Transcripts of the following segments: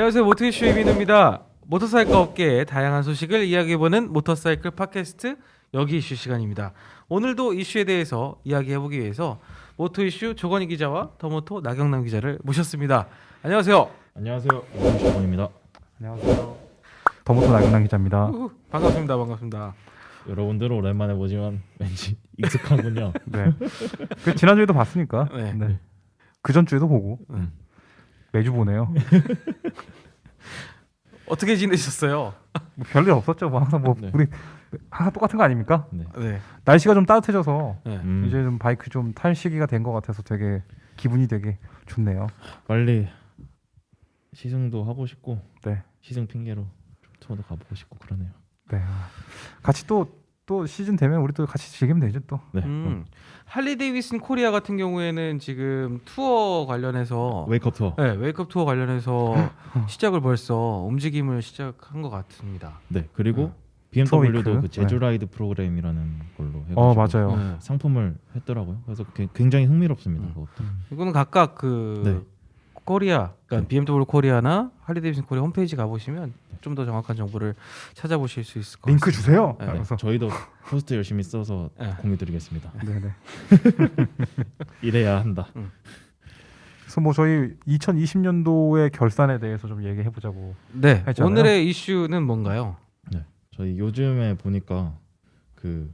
안녕하세요. 모터이슈 이민우입니다. 모터사이클 업계의 다양한 소식을 이야기해보는 모터사이클 팟캐스트 여기 이슈 시간입니다. 오늘도 이슈에 대해서 이야기해보기 위해서 모터이슈 조건희 기자와 더모토 나경남 기자를 모셨습니다. 안녕하세요. 안녕하세요. 모터이슈 조건입니다. 안녕하세요. 더모토 나경남 기자입니다. 반갑습니다. 반갑습니다. 여러분들은 오랜만에 보지만 왠지 익숙하군요. 네. 그 지난주에도 봤으니까. 네. 네. 그 전주에도 보고 매주 보네요. 어떻게 지내셨어요? 뭐 별일 없었죠. 뭐 항상 뭐 네. 우리 항상 똑같은 거 아닙니까? 네. 네. 날씨가 좀 따뜻해져서 네. 이제 좀 바이크 좀 탈 시기가 된 것 같아서 되게 기분이 되게 좋네요. 빨리 시승도 하고 싶고 네. 시승 핑계로 투어도 가보고 싶고 그러네요. 네. 같이 또 시즌 되면 우리 또 같이 즐기면 되죠 또. 네. 할리 데이비슨 코리아 같은 경우에는 지금 투어 관련해서 웨이크업 투어. 네, 웨이크업 투어 관련해서 시작을 벌써 움직임을 시작한 것 같습니다. 네. 그리고 투어 BMW도 웨이크. 그 제주 네. 라이드 프로그램이라는 걸로 해가지고 맞아요. 네. 상품을 했더라고요. 그래서 굉장히 흥미롭습니다. 그것도. 이거는 각각 그 네. 코리아, 그러니까 네. BMW 코리아나 할리 데이비슨 코리아 홈페이지 가보시면 좀 더 정확한 정보를 찾아보실 수 있을 것 같습니다. 링크 주세요. 네. 네. 그래서 저희도 포스트 열심히 써서 네. 공유드리겠습니다. 네네. 이래야 한다. 그래서 뭐 저희 2020년도의 결산에 대해서 좀 얘기해 보자고. 네, 했잖아요. 오늘의 이슈는 뭔가요? 저희 요즘에 보니까 그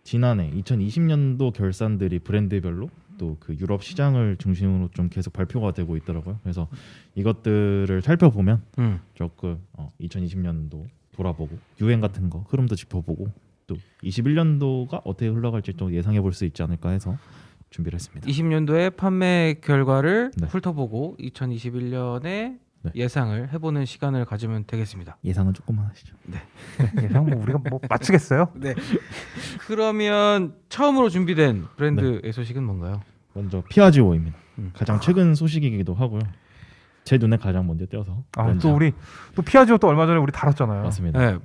지난해 2020년도 결산들이 브랜드별로 또 그 유럽 시장을 중심으로 좀 계속 발표가 되고 있더라고요. 그래서 이것들을 살펴보면 조금 2020년도 돌아보고 유행 같은 거 흐름도 짚어보고 또 21년도가 어떻게 흘러갈지 좀 예상해 볼 수 있지 않을까 해서 준비를 했습니다. 20년도의 판매 결과를 네. 훑어보고 2021년에 네. 예상을 해보는 시간을 가지면 되겠습니다. 예상은 조금만 하시죠. 예상 뭐 우리가 뭐 맞추겠어요? 네. 그러면 처음으로 준비된 브랜드의 소식은 뭔가요? 먼저 피아지오입니다. 음. 가장 최근 소식이기도 하고요. 제 눈에 가장 먼저 띄어서 먼저. 또 우리 또 피아지오 또 얼마 전에 우리 다뤘잖아요. 맞습니다. 네,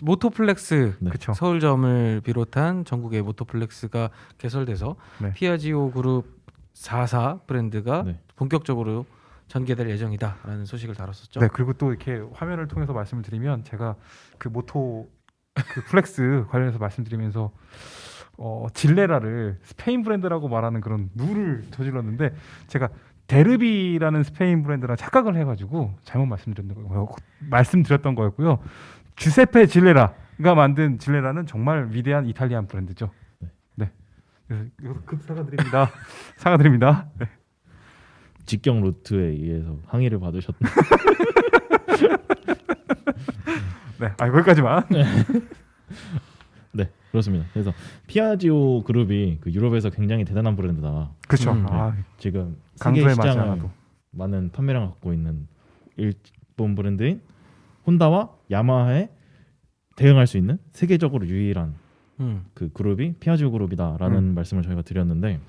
모토플렉스 네. 그렇죠. 서울점을 비롯한 전국의 모토플렉스가 개설돼서 네. 피아지오 그룹 4사 브랜드가 네. 본격적으로 전개될 예정이다라는 소식을 다뤘었죠. 네, 그리고 또 이렇게 화면을 통해서 말씀을 드리면 제가 그 모토 그 플렉스 관련해서 말씀드리면서 질레라를 스페인 브랜드라고 말하는 그런 누를 저질렀는데 제가 데르비라는 스페인 브랜드랑 착각을 해가지고 잘못 말씀드렸던 거였고요. 주세페 질레라가 만든 질레라는 정말 위대한 이탈리안 브랜드죠. 네. 그래서 이거 급 사과드립니다. 사과드립니다. 네. 직경 루트에 의해서 항의를 받으셨던 네, 거기까지만. 네 그렇습니다. 그래서 피아지오 그룹이 그 유럽에서 굉장히 대단한 브랜드다. 그렇죠. 음, 지금 세계 강조에 맞지 시장을 않아도. 많은 판매량을 갖고 있는 일본 브랜드인 혼다와 야마하에 대응할 수 있는 세계적으로 유일한 그 그룹이 피아지오 그룹이다라는 말씀을 저희가 드렸는데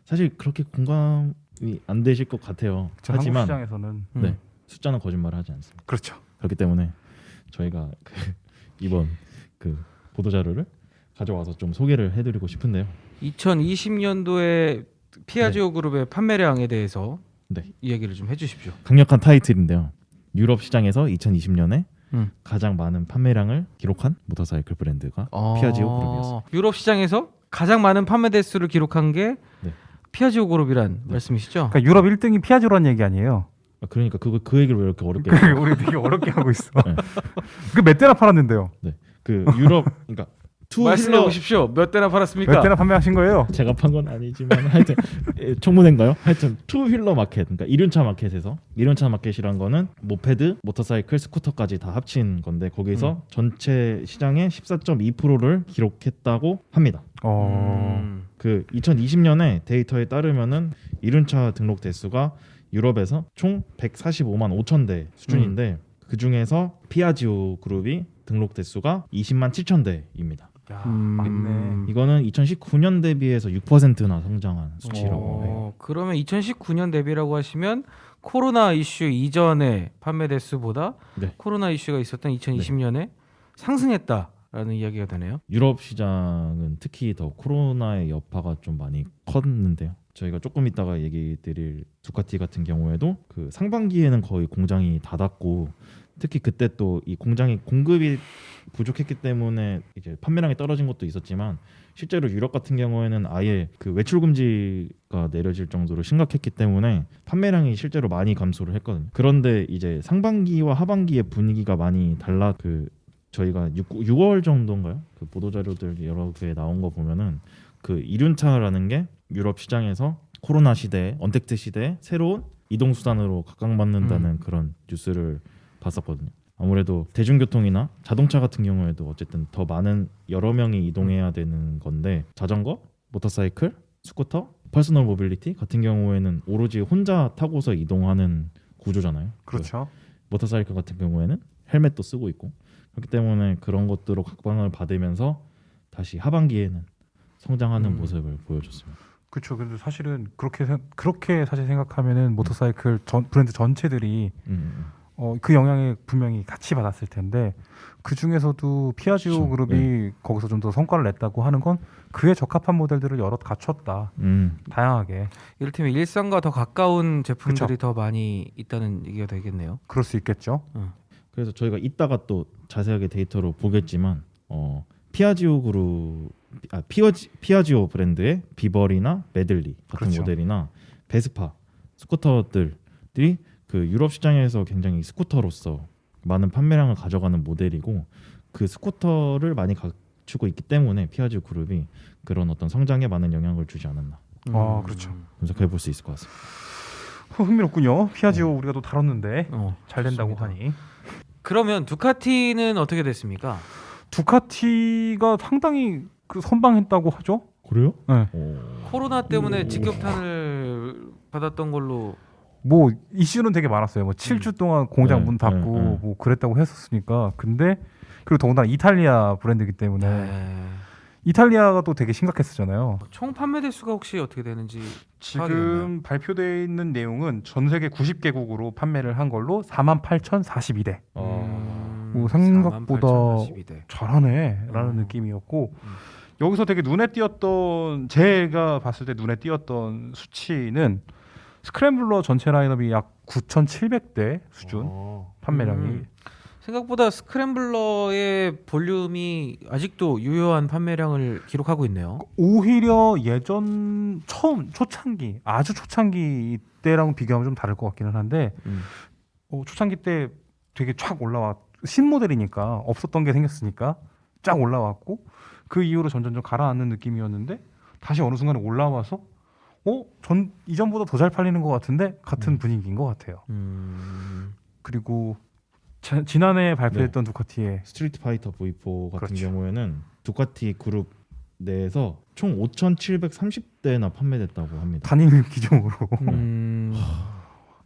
사실 그렇게 공감이 안 되실 것 같아요. 한국 하지만 시장에서는 네, 숫자는 거짓말을 하지 않습니다. 그렇죠. 그렇기 때문에 저희가 이번 그 보도 자료를 가져와서 좀 소개를 해드리고 싶은데요. 2020년도에 피아지오 그룹의 판매량에 대해서 네. 이 얘기를 좀 해주십시오. 강력한 타이틀인데요. 유럽 시장에서 2020년에 음. 가장 많은 판매량을 기록한 모터사이클 브랜드가 피아지오 그룹이었습니다. 유럽 시장에서 가장 많은 판매 대수를 기록한 게 네. 피아지오 그룹이란 말씀이시죠? 그러니까 유럽 1등이 피아지오라는 얘기 아니에요. 그러니까 그 얘기를 왜 이렇게 어렵게 그러니까 우리 되게 어렵게 하고 있어. 네. 그 몇 대나 팔았는데요? 그 유럽 그러니까 말씀해 투 힐러 보십시오. 몇 대나 팔았습니까? 몇 대나 판매하신 거예요? 제가 판 건 아니지만 하여튼 청문회인가요? 하여튼 투 휠러 마켓 그러니까 이륜차 마켓에서 이륜차 마켓이란 거는 모페드, 모터사이클, 스쿠터까지 다 합친 건데 거기서 전체 시장의 14.2%를 기록했다고 합니다. 그 2020년에 데이터에 따르면은 이륜차 등록 대수가 유럽에서 총 145만 5천 대 수준인데 그 중에서 피아지오 그룹이 등록 대수가 20만 7천 대입니다. 야, 맞네. 이거는 2019년 대비해서 6%나 성장한 수치라고 해요. 그러면 2019년 대비라고 하시면 코로나 이슈 이전의 판매 대수보다 네. 코로나 이슈가 있었던 2020년에 상승했다라는 이야기가 되네요. 유럽 시장은 특히 더 코로나의 여파가 좀 많이 컸는데요. 저희가 조금 이따가 얘기 드릴 두카티 같은 경우에도 그 상반기에는 거의 공장이 닫았고 특히 그때 또 이 공장이 공급이 부족했기 때문에 이제 판매량이 떨어진 것도 있었지만 실제로 유럽 같은 경우에는 아예 그 외출 금지가 내려질 정도로 심각했기 때문에 판매량이 실제로 많이 감소를 했거든요. 그런데 이제 상반기와 하반기의 분위기가 많이 달라. 그 저희가 6월 정도인가요? 그 보도 자료들 여러 개 나온 거 보면은 그 이륜차라는 게 유럽 시장에서 코로나 시대에 언택트 시대에 새로운 이동 수단으로 각광받는다는 그런 뉴스를 봤었거든요. 아무래도 대중교통이나 자동차 같은 경우에도 어쨌든 더 많은 여러 명이 이동해야 되는 건데 자전거, 모터사이클, 스쿠터, 퍼스널 모빌리티 같은 경우에는 오로지 혼자 타고서 이동하는 구조잖아요. 그렇죠. 모터사이클 같은 경우에는 헬멧도 쓰고 있고 그렇기 때문에 그런 것들로 각광을 받으면서 다시 하반기에는 성장하는 모습을 보여줬습니다. 그렇죠. 근데 사실은 그렇게 사실 생각하면은 모터사이클 브랜드 전체들이 그 영향을 분명히 같이 받았을 텐데 그 중에서도 피아지오 그렇죠. 그룹이 거기서 좀 더 성과를 냈다고 하는 건 그에 적합한 모델들을 여러 갖췄다. 다양하게. 이를테면 일상과 더 가까운 제품들이 더 많이 있다는 얘기가 되겠네요. 그럴 수 있겠죠. 그래서 저희가 이따가 또 자세하게 데이터로 보겠지만 피아지오 그룹 피아지오 브랜드의 비벌이나 메들리 같은 그렇죠. 모델이나 베스파 스쿠터들이 그 유럽 시장에서 굉장히 스쿠터로서 많은 판매량을 가져가는 모델이고 그 스쿠터를 많이 갖추고 있기 때문에 피아지오 그룹이 그런 어떤 성장에 많은 영향을 주지 않았나 그렇죠. 분석해 볼 수 있을 것 같습니다. 흥미롭군요. 피아지오 우리가 또 다뤘는데 잘 된다고 좋습니다. 하니. 그러면 두카티는 어떻게 됐습니까? 두카티가 상당히 그 선방했다고 하죠. 그래요? 네. 코로나 때문에 직격탄을 받았던 걸로. 뭐 이슈는 되게 많았어요. 뭐 7주 동안 공장 네, 문 닫고 네. 뭐 그랬다고 했었으니까. 근데 그리고 더군다나 이탈리아 브랜드이기 때문에 네. 이탈리아가 또 되게 심각했었잖아요. 총 판매 대수가 혹시 어떻게 되는지 파악이 됐나요? 지금 발표되어 있는 내용은 전 세계 90개국으로 판매를 한 걸로 48,042대. 뭐 생각보다 48,042대. 잘하네라는 느낌이었고 여기서 되게 눈에 띄었던 제가 봤을 때 눈에 띄었던 수치는 스크램블러 전체 라인업이 약 9,700대 수준 판매량이. 생각보다 스크램블러의 볼륨이 아직도 유효한 판매량을 기록하고 있네요. 오히려 예전 처음 초창기 아주 초창기 때랑 비교하면 좀 다를 것 같기는 한데 초창기 때 되게 쫙 올라왔 신모델이니까 없었던 게 생겼으니까 쫙 올라왔고 그 이후로 점점 가라앉는 느낌이었는데 다시 어느 순간에 올라와서 전 이전보다 더 잘 팔리는 것 같은데 같은 분위기인 것 같아요. 그리고 지난해 발표했던 두카티의 스트리트 파이터 V4 같은 그렇죠. 경우에는 두카티 그룹 내에서 총 5,730대나 판매됐다고 합니다. 단일 기종으로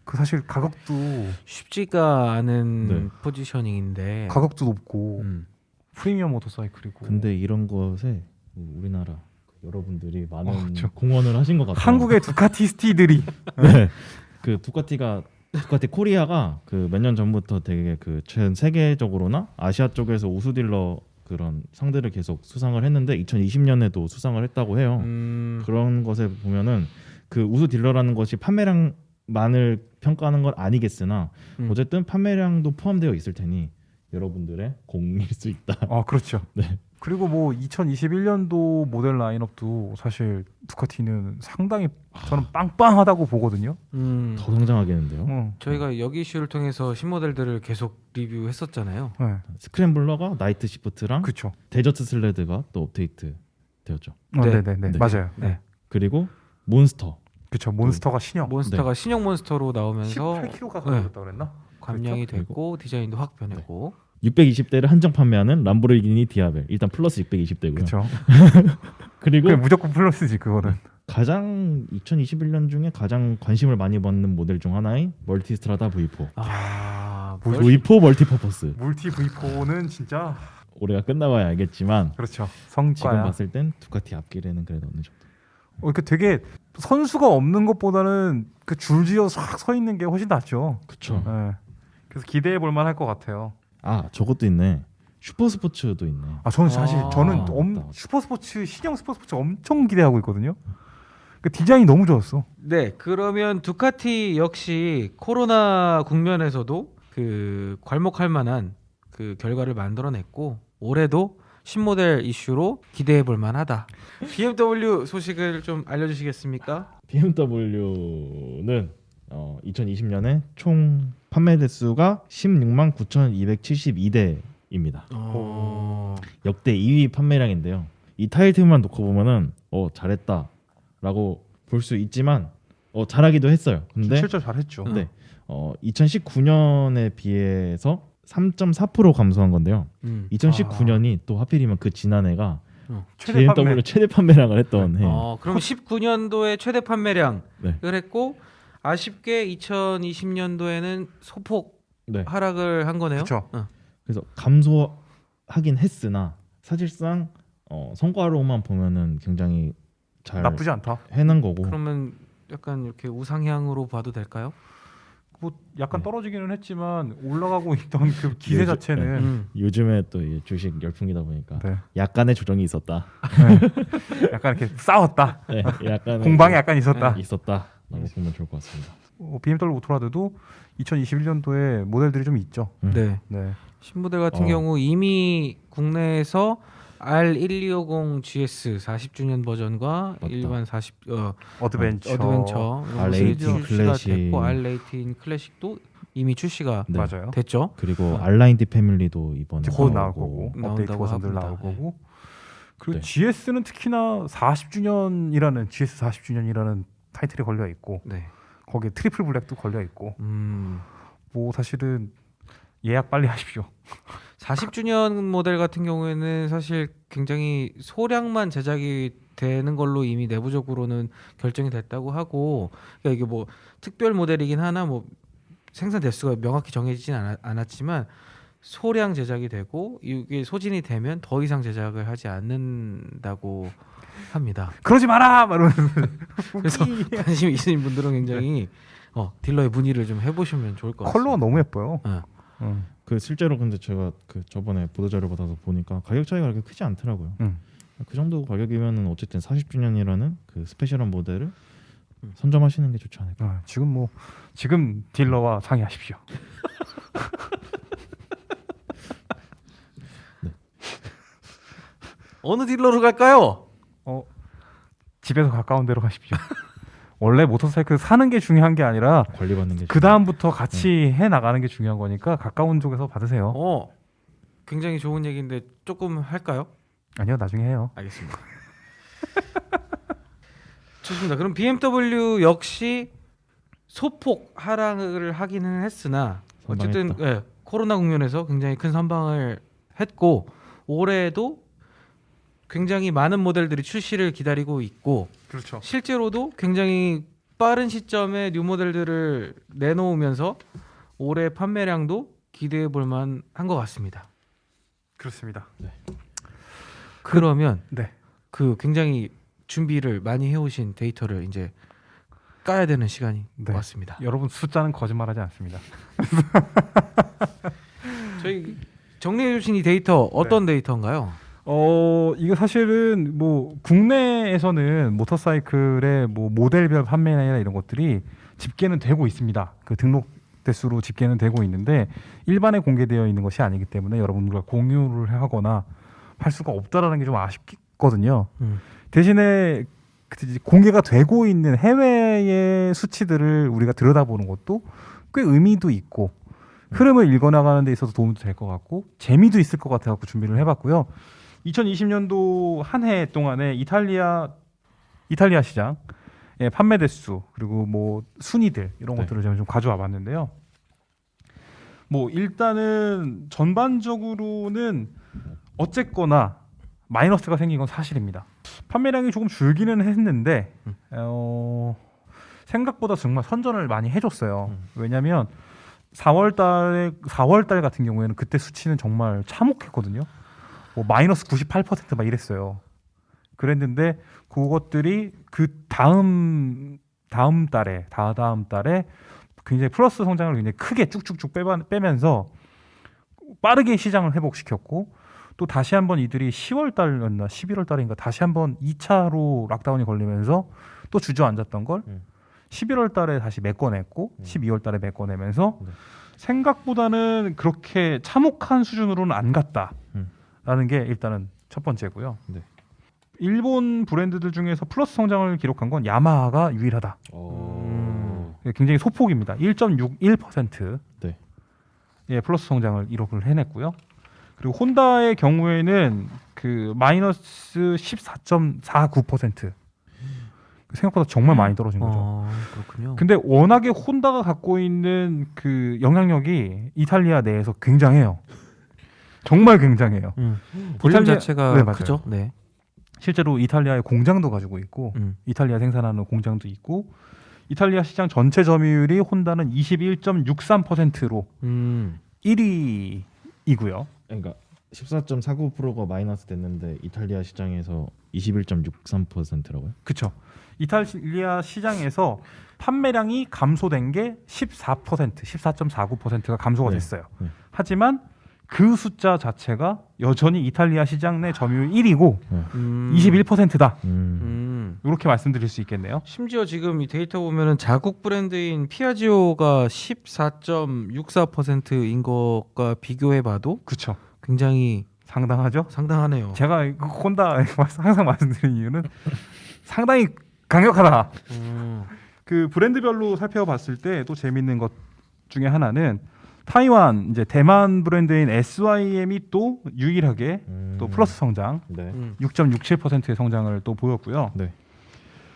그 사실 가격도 쉽지가 않은 네. 포지셔닝인데 가격도 높고 프리미엄 모터사이클이고 근데 이런 것에 우리나라 여러분들이 많은 그렇죠. 공헌을 하신 것 같아요. 한국의 두카티스티들이 네. 그 두카티 코리아가 그 몇 년 전부터 되게 그 전 세계적으로나 아시아 쪽에서 우수 딜러 그런 상들을 계속 수상을 했는데 2020년에도 수상을 했다고 해요. 그런 것에 보면은 그 우수 딜러라는 것이 판매량만을 평가하는 건 아니겠으나 어쨌든 판매량도 포함되어 있을 테니 여러분들의 공일 수 있다. 그렇죠. 네. 그리고 뭐 2021년도 모델 라인업도 사실 두카티는 상당히 저는 빵빵하다고 보거든요. 더 성장하겠는데요. 저희가 여기 이슈를 통해서 신모델들을 계속 리뷰했었잖아요. 네. 스크램블러가 나이트 시프트랑 그렇죠. 데저트 슬레드가 또 업데이트 되었죠. 네. 네. 네. 맞아요. 네. 그리고 몬스터 그렇죠. 몬스터가 신형. 몬스터가 신형 몬스터로 나오면서 18kg가 네. 가졌다 그랬나? 감량이 그렇죠. 됐고 디자인도 확 변했고 620대를 한정 판매하는 람보르기니 디아벨 일단 플러스 620대고요. 그렇죠. 그리고 그게 무조건 플러스지 그거는. 가장 2021년 중에 가장 관심을 많이 받는 모델 중 하나인 멀티스트라다 V4. V4 멀티퍼포스. 물티 V4는 진짜 올해가 끝나봐야 알겠지만 그렇죠. 지금 성과야. 봤을 땐 두카티 앞길에는 그래도 어느 정도. 이렇게 되게 선수가 없는 것보다는 그 줄지어 싹 서 있는 게 훨씬 낫죠. 그렇죠. 네. 그래서 기대해 볼 만할 것 같아요. 저것도 있네. 슈퍼스포츠도 있네. 저는 사실 아, 저는 맞다. 슈퍼스포츠 신형 슈퍼스포츠 엄청 기대하고 있거든요. 그 디자인이 너무 좋았어. 네, 그러면 두카티 역시 코로나 국면에서도 그 괄목할 만한 그 결과를 만들어냈고 올해도 신모델 이슈로 기대해 볼 만하다. BMW 소식을 좀 알려주시겠습니까? BMW는 2020년에 총 판매 대수가 16만 9,272대입니다. 역대 2위 판매량인데요. 이 타이틀만 놓고 보면은 잘했다라고 볼 수 있지만 잘하기도 했어요. 근데 실제 잘했죠. 네, 2019년에 비해서 3.4% 감소한 건데요. 2019년이 또 하필이면 그 지난해가 최대 BMW 판매. 최대 판매량을 했던 해. 그럼 19년도에 최대 판매량을 네. 했고 아쉽게 2020년도에는 소폭 네. 하락을 한 거네요. 그렇죠. 그래서 감소하긴 했으나 사실상 성과로만 보면은 굉장히 잘 나쁘지 않다. 해낸 거고. 그러면 약간 이렇게 우상향으로 봐도 될까요? 뭐 약간 네. 떨어지기는 했지만 올라가고 있던 그 기세 요즘- 자체는 요즘에 또 이 주식 열풍이다 보니까 네. 약간의 조정이 있었다. 약간 이렇게 싸웠다. 네, 약간의 공방이 약간 있었다. 있었다라고 보면 좋을 것 같습니다. BMW 모토라드도 2021년도에 모델들이 좀 있죠. 네. 네. 신모델 같은 어. 경우 이미 국내에서 R1250 GS 40주년 버전과 맞다. 일반 40 어드벤처. 어드벤처 이런 것들이 R18 출시가 클래식. 됐고 R18 클래식도 이미 출시가 네. 맞아요. 됐죠. 그리고 R9D 패밀리도 이번에 이제 곧 나올 나오고. 거고 업데이트 나온다고 버전들 합니다. 나올 거고. 그리고 네. GS는 특히나 40주년이라는 GS 40주년이라는 타이틀이 걸려 있고 네. 거기에 트리플 블랙도 걸려 있고 음. 뭐 사실은 예약 빨리 하십시오. 40주년 모델 같은 경우에는 사실 굉장히 소량만 제작이 되는 걸로 이미 내부적으로는 결정이 됐다고 하고 그러니까 이게 뭐 특별 모델이긴 하나 뭐 생산 대수가 명확히 정해지진 않았지만 소량 제작이 되고 이게 소진이 되면 더 이상 제작을 하지 않는다고 합니다. 그러지 마라. 막 이러면서 그래서 관심 있으신 분들은 굉장히 딜러의 문의를 좀 해보시면 좋을 것 같습니다. 컬러가 너무 예뻐요. 네. 그 실제로 근데 제가 그 저번에 보도자료 받아서 보니까 가격 차이가 그렇게 크지 않더라고요. 그 정도 가격이면은 어쨌든 40주년이라는 그 스페셜한 모델을 선점하시는 게 좋지 않을까. 지금 딜러와 상의하십시오. 어느 딜러로 갈까요? 집에서 가까운 데로 가십시오. 원래 모터사이클 사는 게 중요한 게 아니라 관리받는 게 그 다음부터 같이 해 나가는 게 중요한 거니까 가까운 쪽에서 받으세요. 굉장히 좋은 얘기인데 조금 할까요? 아니요, 나중에 해요. 알겠습니다. 좋습니다. 그럼 BMW 역시 소폭 하락을 하기는 했으나 어쨌든 코로나 국면에서 굉장히 큰 선방을 했고 올해도 굉장히 많은 모델들이 출시를 기다리고 있고 그렇죠. 실제로도 굉장히 빠른 시점에 뉴 모델들을 내놓으면서 올해 판매량도 기대해 볼 만한 것 같습니다. 그렇습니다. 그러면 네. 그 굉장히 준비를 많이 해오신 데이터를 이제 까야 되는 시간이 네. 왔습니다. 여러분 숫자는 거짓말하지 않습니다. 저희 정리해 주신 이 데이터 어떤 데이터인가요? 이거 사실은 뭐 국내에서는 모터사이클의 뭐 모델별 판매나 이런 것들이 집계는 되고 있습니다. 그 등록 대수로 집계는 되고 있는데 일반에 공개되어 있는 것이 아니기 때문에 여러분들과 공유를 하거나 할 수가 없다라는 게 좀 아쉽거든요. 대신에 공개가 되고 있는 해외의 수치들을 우리가 들여다보는 것도 꽤 의미도 있고 흐름을 읽어나가는 데 있어서 도움도 될 것 같고 재미도 있을 것 같아서 준비를 해봤고요. 2020년도 한 해 동안에 이탈리아 시장 판매 대수 그리고 뭐 순위들 이런 것들을 제가 좀 가져와 봤는데요. 뭐 일단은 전반적으로는 어쨌거나 마이너스가 생긴 건 사실입니다. 판매량이 조금 줄기는 했는데 생각보다 정말 선전을 많이 해줬어요. 왜냐하면 4월달 같은 경우에는 그때 수치는 정말 참혹했거든요. 뭐 마이너스 98%막 이랬어요. 그랬는데 그것들이 그 다음 달에 굉장히 플러스 성장을 굉장히 크게 쭉쭉쭉 빼면서 빠르게 시장을 회복시켰고 또 다시 한번 이들이 10월 달이었나 11월 달인가 다시 한번 2차로 락다운이 걸리면서 또 주저앉았던 걸 11월 달에 다시 메꿔냈고 12월 달에 메꿔내면서 네. 생각보다는 그렇게 참혹한 수준으로는 안 갔다라는 게 일단은 첫 번째고요. 네. 일본 브랜드들 중에서 플러스 성장을 기록한 건 야마하가 유일하다. 굉장히 소폭입니다. 1.61% 네. 예, 플러스 성장을 이룩을 해냈고요. 그리고 혼다의 경우에는 그 마이너스 14.49%. 생각보다 정말 많이 떨어진 거죠. 그렇군요. 근데 워낙에 혼다가 갖고 있는 그 영향력이 이탈리아 내에서 굉장해요. 정말 굉장해요. 볼륨 이탈리아- 자체가 네, 맞아요. 크죠. 네. 실제로 이탈리아의 공장도 가지고 있고 이탈리아 생산하는 공장도 있고 이탈리아 시장 전체 점유율이 혼다는 21.63%로 1위이고요. 그러니까 14.49%가 마이너스 됐는데 이탈리아 시장에서 21.63%라고요? 그렇죠. 이탈리아 시장에서 판매량이 감소된 게 14.49%가 감소가 네. 됐어요. 네. 하지만 그 숫자 자체가 여전히 이탈리아 시장 내 점유율 1위고 21%다. 이렇게 말씀드릴 수 있겠네요. 심지어 지금 이 데이터 보면은 자국 브랜드인 피아지오가 14.64%인 것과 비교해봐도 그렇죠. 굉장히 상당하죠. 상당하네요. 제가 그 혼다 항상 말씀드리는 이유는 상당히 강력하다. 그 브랜드별로 살펴봤을 때 또 재밌는 것 중에 하나는 타이완 이제 대만 브랜드인 SYM이 또 유일하게 또 플러스 성장 네. 6.67%의 성장을 또 보였고요. 네.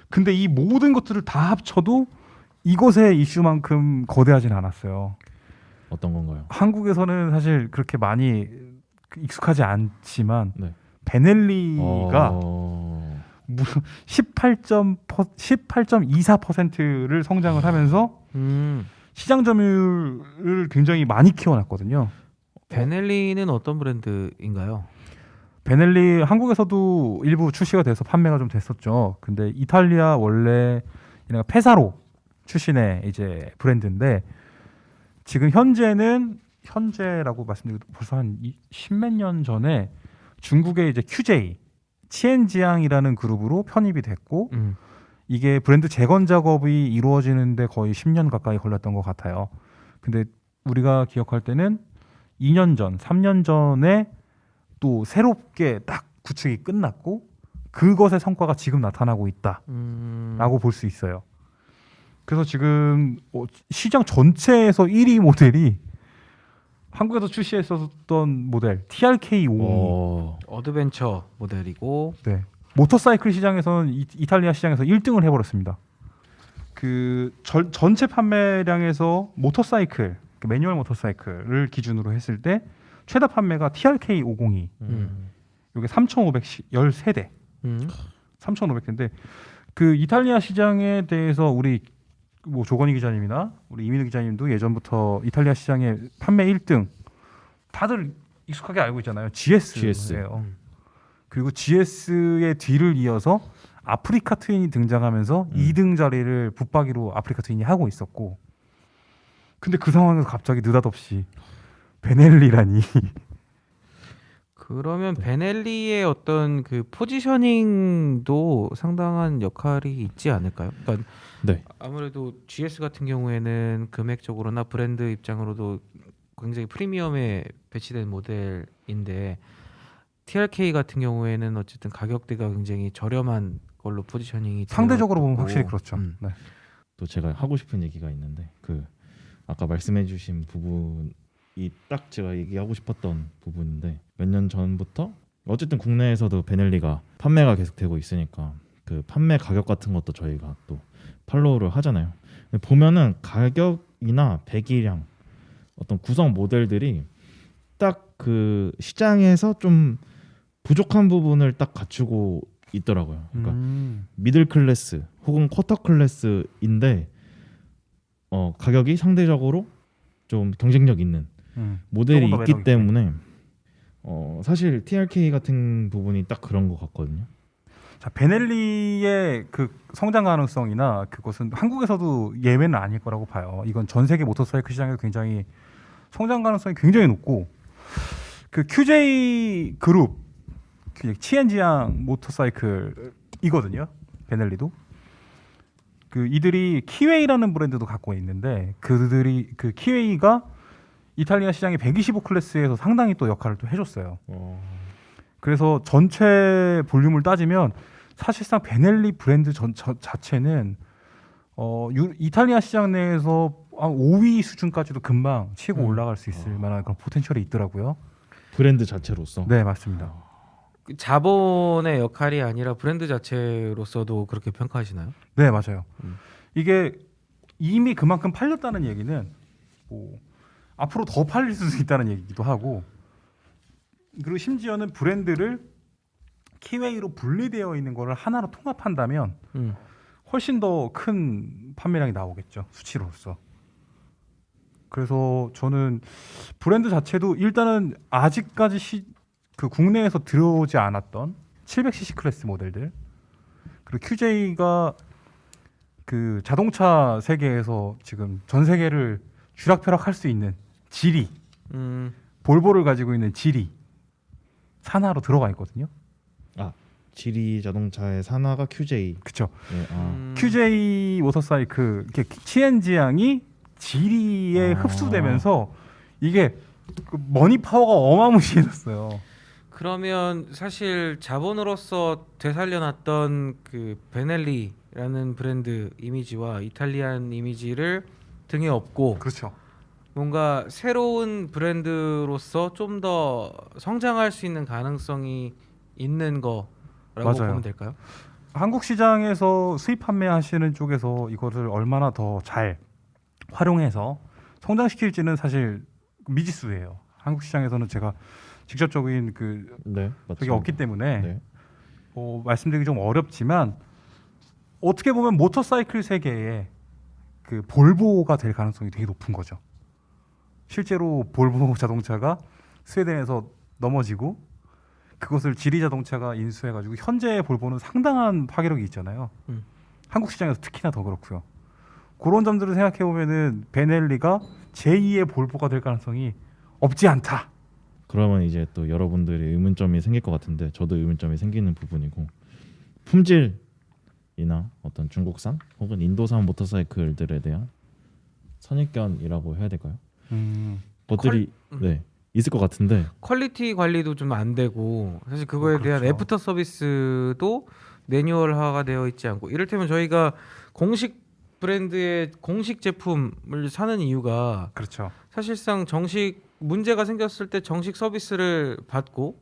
근데 이 모든 것들을 다 합쳐도 이것의 이슈만큼 거대하진 않았어요. 어떤 건가요? 한국에서는 사실 그렇게 많이 익숙하지 않지만 네. 베넬리가 어... 18.24%를 성장을 하면서 시장 점유율을 굉장히 많이 키워놨거든요. 베넬리는 어떤 브랜드인가요? 베넬리 한국에서도 일부 출시가 돼서 판매가 좀 됐었죠. 근데 이탈리아 원래 얘네가 페사로 출신의 이제 브랜드인데 지금 현재라고 말씀드리고 벌써 한 십몇 년 전에 중국의 이제 QJ 치엔지앙이라는 그룹으로 편입이 됐고 이게 브랜드 재건 작업이 이루어지는데 거의 10년 가까이 걸렸던 것 같아요. 근데 우리가 기억할 때는 2년 전, 3년 전에 또 새롭게 딱 구축이 끝났고 그것의 성과가 지금 나타나고 있다라고 볼 수 있어요. 그래서 지금 시장 전체에서 1위 모델이 한국에서 출시했었던 모델 TRK550. 어드벤처 모델이고 네. 모터사이클 시장에서는 이탈리아 시장에서 1등을 해버렸습니다. 그 전체 판매량에서 모터사이클, 그 매뉴얼 모터사이클을 기준으로 했을 때 최다 판매가 TRK502. 이게 3,513대. 3,500대인데 그 이탈리아 시장에 대해서 우리 뭐 조건희 기자님이나 우리 이민우 기자님도 예전부터 이탈리아 시장의 판매 1등 다들 익숙하게 알고 있잖아요. GS예요. 그리고 GS의 뒤를 이어서 아프리카 트윈이 등장하면서 2등 자리를 붙박이로 아프리카 트윈이 하고 있었고, 근데 그 상황에서 갑자기 느닷없이 베넬리라니. 그러면 베넬리의 어떤 그 포지셔닝도 상당한 역할이 있지 않을까요? 그러니까 네. 아무래도 GS 같은 경우에는 금액적으로나 브랜드 입장으로도 굉장히 프리미엄에 배치된 모델인데 TRK 같은 경우에는 어쨌든 가격대가 굉장히 저렴한 걸로 포지셔닝이 상대적으로 보면 되어 확실히 있고. 그렇죠. 네. 또 제가 하고 싶은 얘기가 있는데 그 아까 말씀해주신 부분이 딱 제가 얘기하고 싶었던 부분인데 몇 년 전부터 어쨌든 국내에서도 베넬리가 판매가 계속되고 있으니까 그 판매 가격 같은 것도 저희가 또 팔로우를 하잖아요. 근데 보면은 가격이나 배기량 어떤 구성 모델들이 딱 그 시장에서 좀 부족한 부분을 딱 갖추고 있더라고요. 그러니까 미들 클래스 혹은 쿼터 클래스인데 가격이 상대적으로 좀 경쟁력 있는 모델이 조금 더 매력 있기 있게. 때문에 사실 TRK 같은 부분이 딱 그런 것 같거든요. 자, 베넬리의 그 성장 가능성이나 그것은 한국에서도 예외는 아닐 거라고 봐요. 이건 전 세계 모터사이클 시장에서 굉장히 성장 가능성이 굉장히 높고, 그 QJ 그룹 치엔지앙 모터사이클이거든요. 베넬리도. 그 이들이 키웨이라는 브랜드도 갖고 있는데 그들이 그 키웨이가 이탈리아 시장의 125 클래스에서 상당히 또 역할을 또 해줬어요. 그래서 전체 볼륨을 따지면 사실상 베넬리 브랜드 자체는 이탈리아 시장 내에서 한 5위 수준까지도 금방 치고 올라갈 수 있을 만한 그런 포텐셜이 있더라고요. 브랜드 자체로서. 네, 맞습니다. 그 자본의 역할이 아니라 브랜드 자체로서도 그렇게 평가하시나요? 네, 맞아요. 이게 이미 그만큼 팔렸다는 얘기는 뭐 앞으로 더 팔릴 수 있다는 얘기기도 하고, 그리고 심지어는 브랜드를 키웨이로 분리되어 있는 거를 하나로 통합한다면 훨씬 더 큰 판매량이 나오겠죠, 수치로서. 그래서 저는 브랜드 자체도 일단은 아직까지 그 국내에서 들어오지 않았던 700cc 클래스 모델들, 그리고 QJ가 그 자동차 세계에서 지금 전 세계를 쥐락펴락할 수 있는 지리, 볼보를 가지고 있는 지리 산하로 들어가 있거든요. 지리 자동차의 산하가 QJ. 그렇죠. 네, QJ 모터사이클 치엔지앙이 지리에 흡수되면서 이게 그 머니 파워가 어마무시해졌어요. 그러면 사실 자본으로서 되살려놨던 그 베넬리라는 브랜드 이미지와 이탈리안 이미지를 등에 업고 그렇죠. 뭔가 새로운 브랜드로서 좀 더 성장할 수 있는 가능성이 있는 거라고 맞아요. 보면 될까요? 한국 시장에서 수입 판매하시는 쪽에서 이것을 얼마나 더 잘 활용해서 성장시킬지는 사실 미지수예요. 한국 시장에서는 제가 직접적인 그 네, 그게 맞습니다. 없기 때문에 네. 말씀드리기 좀 어렵지만 어떻게 보면 모터사이클 세계에 그 볼보가 될 가능성이 되게 높은 거죠. 실제로 볼보 자동차가 스웨덴에서 넘어지고 그것을 지리 자동차가 인수해가지고 현재 볼보는 상당한 파괴력이 있잖아요. 한국 시장에서 특히나 더 그렇고요. 그런 점들을 생각해 보면은 베넬리가 제2의 볼보가 될 가능성이 없지 않다. 그러면 이제 또 여러분들이 의문점이 생길 것 같은데 저도 의문점이 생기는 부분이고, 품질이나 어떤 중국산 혹은 인도산 모터사이클들에 대한 선입견이라고 해야 될까요? 것들이 네, 있을 것 같은데 퀄리티 관리도 좀 안 되고 사실 그거에 대한 그렇죠. 애프터 서비스도 매뉴얼화가 되어 있지 않고, 이를테면 저희가 공식 브랜드의 공식 제품을 사는 이유가 그렇죠. 사실상 정식 문제가 생겼을 때 정식 서비스를 받고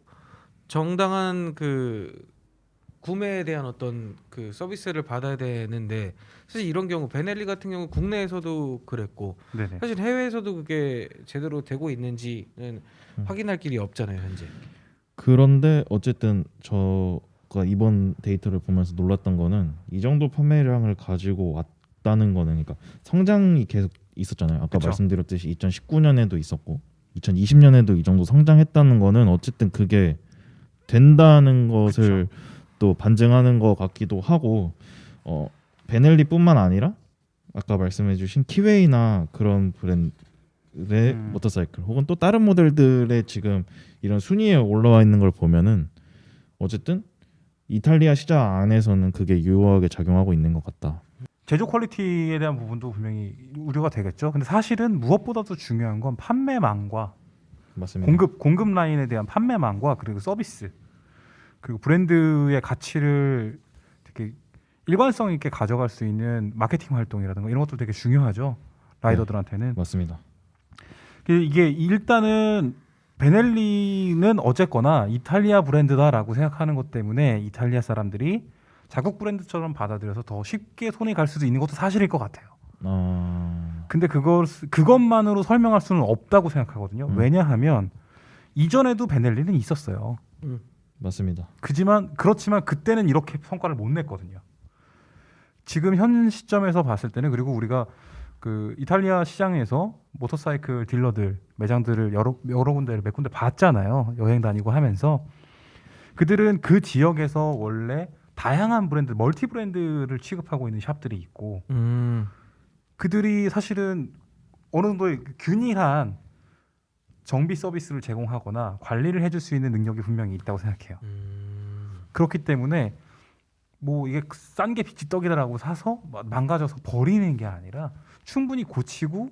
정당한 그 구매에 대한 어떤 그 서비스를 받아야 되는데, 사실 이런 경우 베넬리 같은 경우 국내에서도 그랬고 네네. 사실 해외에서도 그게 제대로 되고 있는지는 확인할 길이 없잖아요, 현재. 그런데 어쨌든 저가 이번 데이터를 보면서 놀랐던 거는 이 정도 판매량을 가지고 왔다는 거는, 그러니까 성장이 계속 있었잖아요. 아까 그쵸. 말씀드렸듯이 2019년에도 있었고 2020년에도 이 정도 성장했다는 거는 어쨌든 그게 된다는 것을 또 반증하는 것 같기도 하고, 베넬리뿐만 아니라 아까 말씀해주신 키웨이나 그런 브랜드의 모터사이클 혹은 또 다른 모델들의 지금 이런 순위에 올라와 있는 걸 보면은 어쨌든 이탈리아 시장 안에서는 그게 유효하게 작용하고 있는 것 같다. 제조 퀄리티에 대한 부분도 분명히 우려가 되겠죠. 근데 사실은 무엇보다도 중요한 건 판매망과 맞습니다. 공급 라인에 대한 판매망과 그리고 서비스, 그리고 브랜드의 가치를 되게 일관성 있게 가져갈 수 있는 마케팅 활동이라든가 이런 것도 되게 중요하죠. 라이더들한테는. 맞습니다. 이게 일단은 베넬리는 어쨌거나 이탈리아 브랜드다라고 생각하는 것 때문에 이탈리아 사람들이 자국 브랜드처럼 받아들여서 더 쉽게 손이 갈 수도 있는 것도 사실일 것 같아요. 근데 그것만으로 설명할 수는 없다고 생각하거든요. 왜냐하면 이전에도 베넬리는 있었어요. 맞습니다. 그렇지만 그때는 이렇게 성과를 못 냈거든요. 지금 현 시점에서 봤을 때는, 그리고 우리가 그 이탈리아 시장에서 모터사이클 딜러들 매장들을 여러 군데를 몇 군데 봤잖아요. 여행 다니고 하면서 그들은 그 지역에서 원래 다양한 브랜드, 멀티 브랜드를 취급하고 있는 샵들이 있고, 그들이 사실은 어느 정도의 균일한 정비 서비스를 제공하거나 관리를 해줄 수 있는 능력이 분명히 있다고 생각해요. 그렇기 때문에 뭐 이게 싼 게 비지떡이다라고 사서 망가져서 버리는 게 아니라 충분히 고치고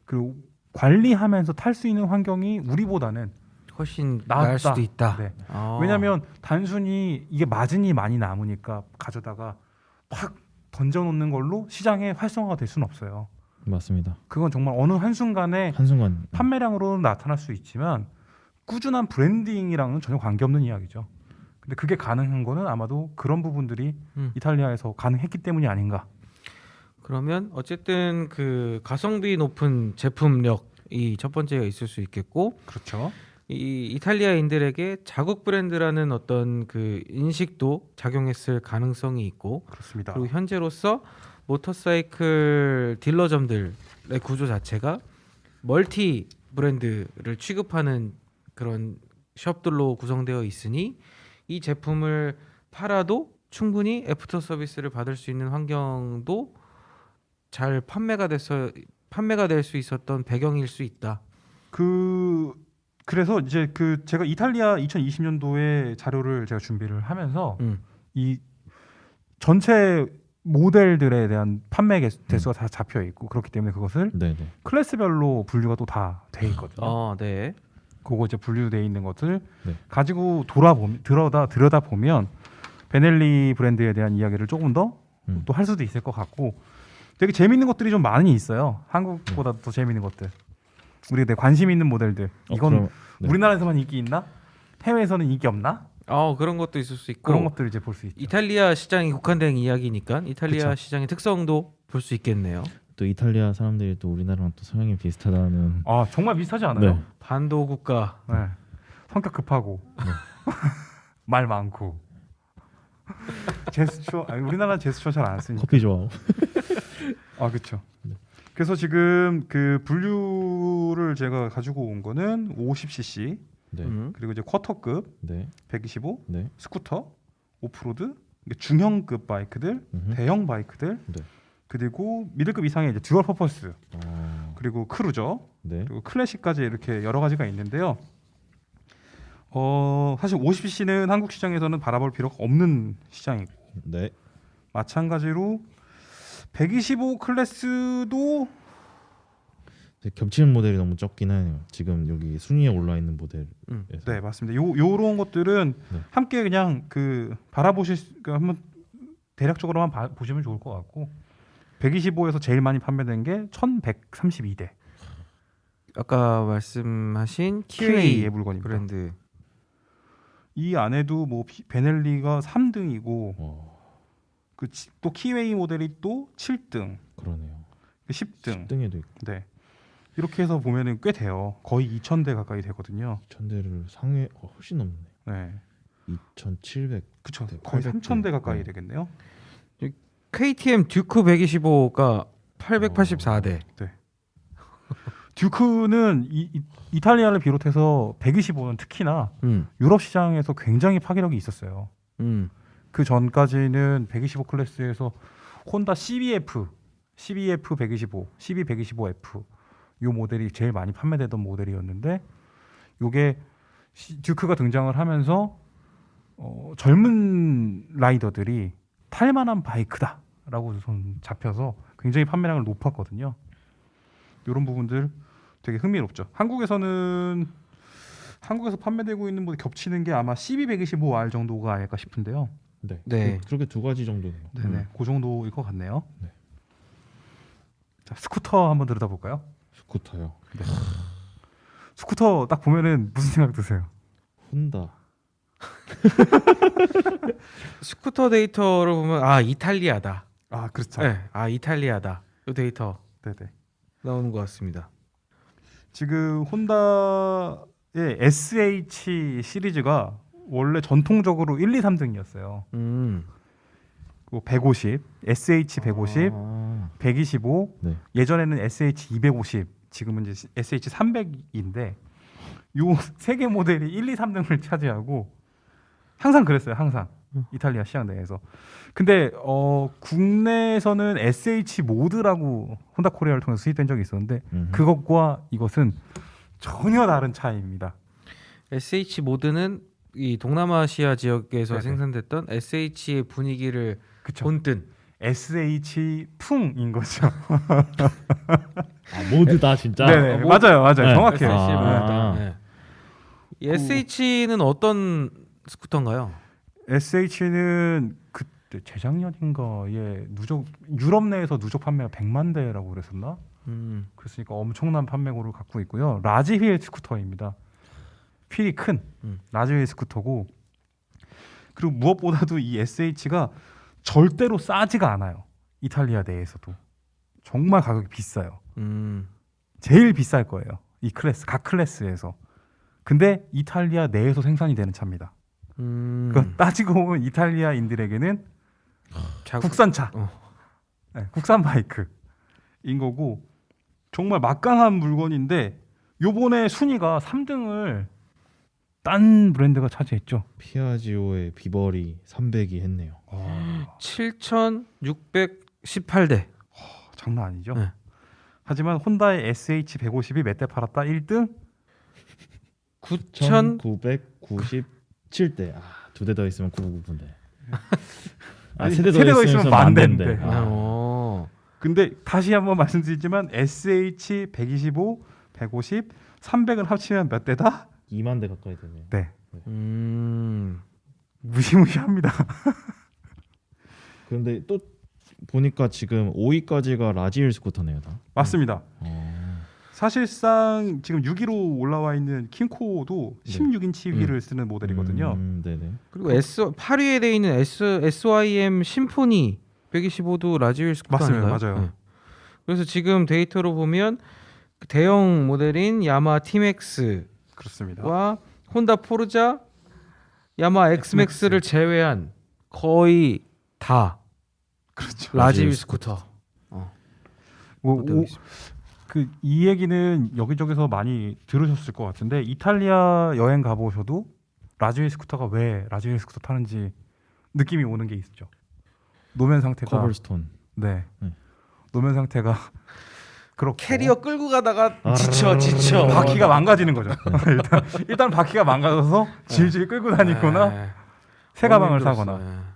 그리고 관리하면서 탈 수 있는 환경이 우리보다는 훨씬 나았다. 나을 수도 있다. 네. 아. 왜냐하면 단순히 이게 마진이 많이 남으니까 가져다가 확 던져놓는 걸로 시장에 활성화가 될 수는 없어요. 맞습니다. 그건 정말 어느 한순간에 한순간 판매량으로는 나타날 수 있지만 꾸준한 브랜딩이랑은 전혀 관계없는 이야기죠. 근데 그게 가능한 거는 아마도 그런 부분들이 이탈리아에서 가능했기 때문이 아닌가. 그러면 어쨌든 그 가성비 높은 제품력이 첫 번째가 있을 수 있겠고, 그렇죠. 이 이탈리아인들에게 자국 브랜드라는 어떤 그 인식도 작용했을 가능성이 있고, 그렇습니다. 그리고 현재로서 모터사이클 딜러점들의 구조 자체가 멀티 브랜드를 취급하는 그런 숍들로 구성되어 있으니 이 제품을 팔아도 충분히 애프터 서비스를 받을 수 있는 환경도 잘 판매가 될 수 있었던 배경일 수 있다. 그래서 이제 그 제가 이탈리아 2020년도에 자료를 제가 준비를 하면서 이 전체 모델들에 대한 판매 대수가 다 잡혀 있고 그렇기 때문에 그것을 네네. 클래스별로 분류가 또 다 돼 있거든요. 네. 그거 이제 분류돼 있는 것을 네. 가지고 들여다 보면 베넬리 브랜드에 대한 이야기를 조금 더 또 할 수도 있을 것 같고 되게 재밌는 것들이 좀 많이 있어요. 한국보다 더 재밌는 것들. 우리가 되게 관심 있는 모델들. 이건 그럼, 네. 우리나라에서만 인기 있나? 해외에서는 인기 없나? 그런 것도 있을 수 있고 그런 것들을 이제 볼 수 있죠. 이탈리아 시장이 국한된 이야기니까 이탈리아 그쵸. 시장의 특성도 볼 수 있겠네요. 또 이탈리아 사람들이 또 우리나라랑 또 성향이 비슷하다는. 아 정말 비슷하지 않아요? 네. 반도 국가. 네. 성격 급하고 말 많고 제스처 우리나라 제스처 잘 안 쓰니까. 커피 좋아하고. 아 그렇죠. 네. 그래서 지금 그 분류를 제가 가지고 온 거는 50cc 네. 그리고 이제 쿼터급 네. 125 네. 스쿠터 오프로드 중형급 바이크들 음흠. 대형 바이크들 네. 그리고 미들급 이상의 이제 듀얼 퍼포스 그리고 크루저 네. 그리고 클래식까지 이렇게 여러 가지가 있는데요. 사실 50cc는 한국 시장에서는 바라볼 필요가 없는 시장이고 네. 마찬가지로 125 클래스도 겹치는 모델이 너무 적긴 해요. 지금 여기 순위에 올라 있는 모델. 네 맞습니다. 요런 것들은 네. 함께 그냥 그 한번 대략적으로만 보시면 좋을 것 같고 125에서 제일 많이 판매된 게 1132대 아까 말씀하신 키웨이의 키웨이 물건입니다. 브랜드. 이 안에도 뭐 베넬리가 3등이고 또 키웨이 모델이 또 7등, 그러네요. 10등. 10등에도 있고. 네. 이렇게 해서 보면은 꽤 돼요. 거의 2,000대 가까이 되거든요. 1000대를 상회 훨씬 넘네. 네. 2700. 그쵸. 네, 거의 800대. 3,000대 가까이 네. 되겠네요. KTM 듀크 125가 884대. 네. 듀크는 이탈리아를 비롯해서 125는 특히나 유럽 시장에서 굉장히 파괴력이 있었어요. 그 전까지는 125 클래스에서 혼다 CBF 125, CB 125F 요 모델이 제일 많이 판매되던 모델이었는데 요게 듀크가 등장을 하면서 젊은 라이더들이 탈만한 바이크다라고 우선 잡혀서 굉장히 판매량을 높았거든요. 이런 부분들 되게 흥미롭죠. 한국에서 판매되고 있는 뭐 겹치는 게 아마 CB 125R 정도가 아닐까 싶은데요. 네. 네. 그렇게 두 가지 정도네요. 네네, 그 정도일 것 같네요. 네. 자, 스쿠터 한번 들여다볼까요? 스쿠터요. 네. 스쿠터 딱 보면은 무슨 생각 드세요? 혼다. 스쿠터 데이터를 보면 이탈리아다. 아 그렇죠. 네, 이탈리아다. 이 데이터 네네. 나오는 것 같습니다. 지금 혼다의 SH 시리즈가 원래 전통적으로 1, 2, 3등이었어요. 150, SH 150, 125, 네. 예전에는 SH 250, 지금은 이제 SH 300인데 요 세 개 모델이 1, 2, 3등을 차지하고 항상 그랬어요. 항상 이탈리아 시장 내에서. 근데 국내에서는 SH 모드라고 혼다 코리아를 통해서 수입된 적이 있었는데 그것과 이것은 전혀 다른 차이입니다. SH 모드는 이 동남아시아 지역에서 네네. 생산됐던 SH의 분위기를 그쵸. 본뜬 SH 풍인 거죠. 아, 모드다 진짜. 네네 뭐- 맞아요. 네. 정확해요. SH 모드다. 아. 네. 이 SH는 어떤 스쿠터인가요? SH는 그때 재작년인가에 누적 유럽 내에서 누적 판매가 100만 대라고 그랬었나? 그랬으니까 엄청난 판매고를 갖고 있고요. 라지 휠 스쿠터입니다. 휠이 큰 라지 휠 스쿠터고, 그리고 무엇보다도 이 SH가 절대로 싸지가 않아요. 이탈리아 내에서도 정말 가격이 비싸요. 제일 비쌀 거예요. 이 클래스 각 클래스에서. 근데 이탈리아 내에서 생산이 되는 차입니다. 그러니까 따지고 보면 이탈리아인들에게는 국산차, 네, 국산 바이크인 거고, 정말 막강한 물건인데 요번에 순위가 3등을 딴 브랜드가 차지했죠. 피아지오의 비버리 300이 했네요. 7,618대. 장난 아니죠. 네. 하지만 혼다의 SH150이 몇 대 팔았다? 1등? 1997대. 아, 두 대 더 있으면 999인데. 아, 아니, 세대 세대 더 있으면 만 대인데. 대인데. 아, 근데 다시 한번 말씀드리지만 SH125, 150, 300을 합치면 몇 대다? 2만 대 가까이 되네요. 네. 음. 무시무시합니다. 그런데 또 보니까 지금 5위까지가 라지일 스쿠터네요, 다. 맞습니다. 어. 사실상 지금 6위로 올라와 있는 킹코도 네. 16인치 휠을 쓰는 모델이거든요. 네네. 그리고 8위에 돼 있는 SYM 심포니 125도 라지휠 스쿠터 맞습니다. 아닌가요? 맞아요. 네. 그래서 지금 데이터로 보면 그 대형 모델인 야마 티맥스와 그렇습니다. 혼다 포르자, 야마 엑스맥스를 제외한 거의 다 그렇죠. 라지휠 스쿠터. 이 얘기는 여기저기서 많이 들으셨을 것 같은데, 이탈리아 여행 가보셔도 라지휠 스쿠터가 왜 라지휠 스쿠터 타는지 느낌이 오는 게 있죠. 노면 상태가 커블스톤. 네. 네. 노면 상태가 그렇고 캐리어 끌고 가다가 지쳐. 바퀴가 망가지는 거죠. 일단 바퀴가 망가져서 질질 끌고 다니거나 네. 새 가방을 너무 사거나. 힘들었어요. 네.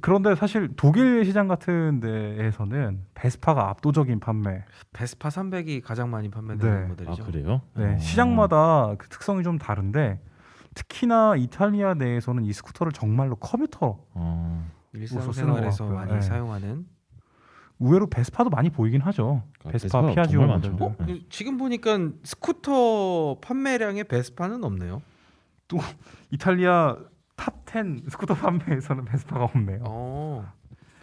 그런데 사실 독일 시장 같은 데에서는 베스파가 압도적인 판매. 베스파 300이 가장 많이 판매되는 네. 아, 모델이죠. 그래요? 네, 어. 시장마다 그 특성이 좀 다른데, 특히나 이탈리아 내에서는 이 스쿠터를 정말로 커뮤터로, 어. 일상생활에서 쓰는 것 많이 같고요. 네. 사용하는. 의외로 베스파도 많이 보이긴 하죠. 아, 베스파, 베스파 피아지오 정말 모델들. 많죠. 네. 지금 보니까 스쿠터 판매량의 베스파는 없네요. 이탈리아 탑 10 스쿠터 판매에서는 베스파가 없네요.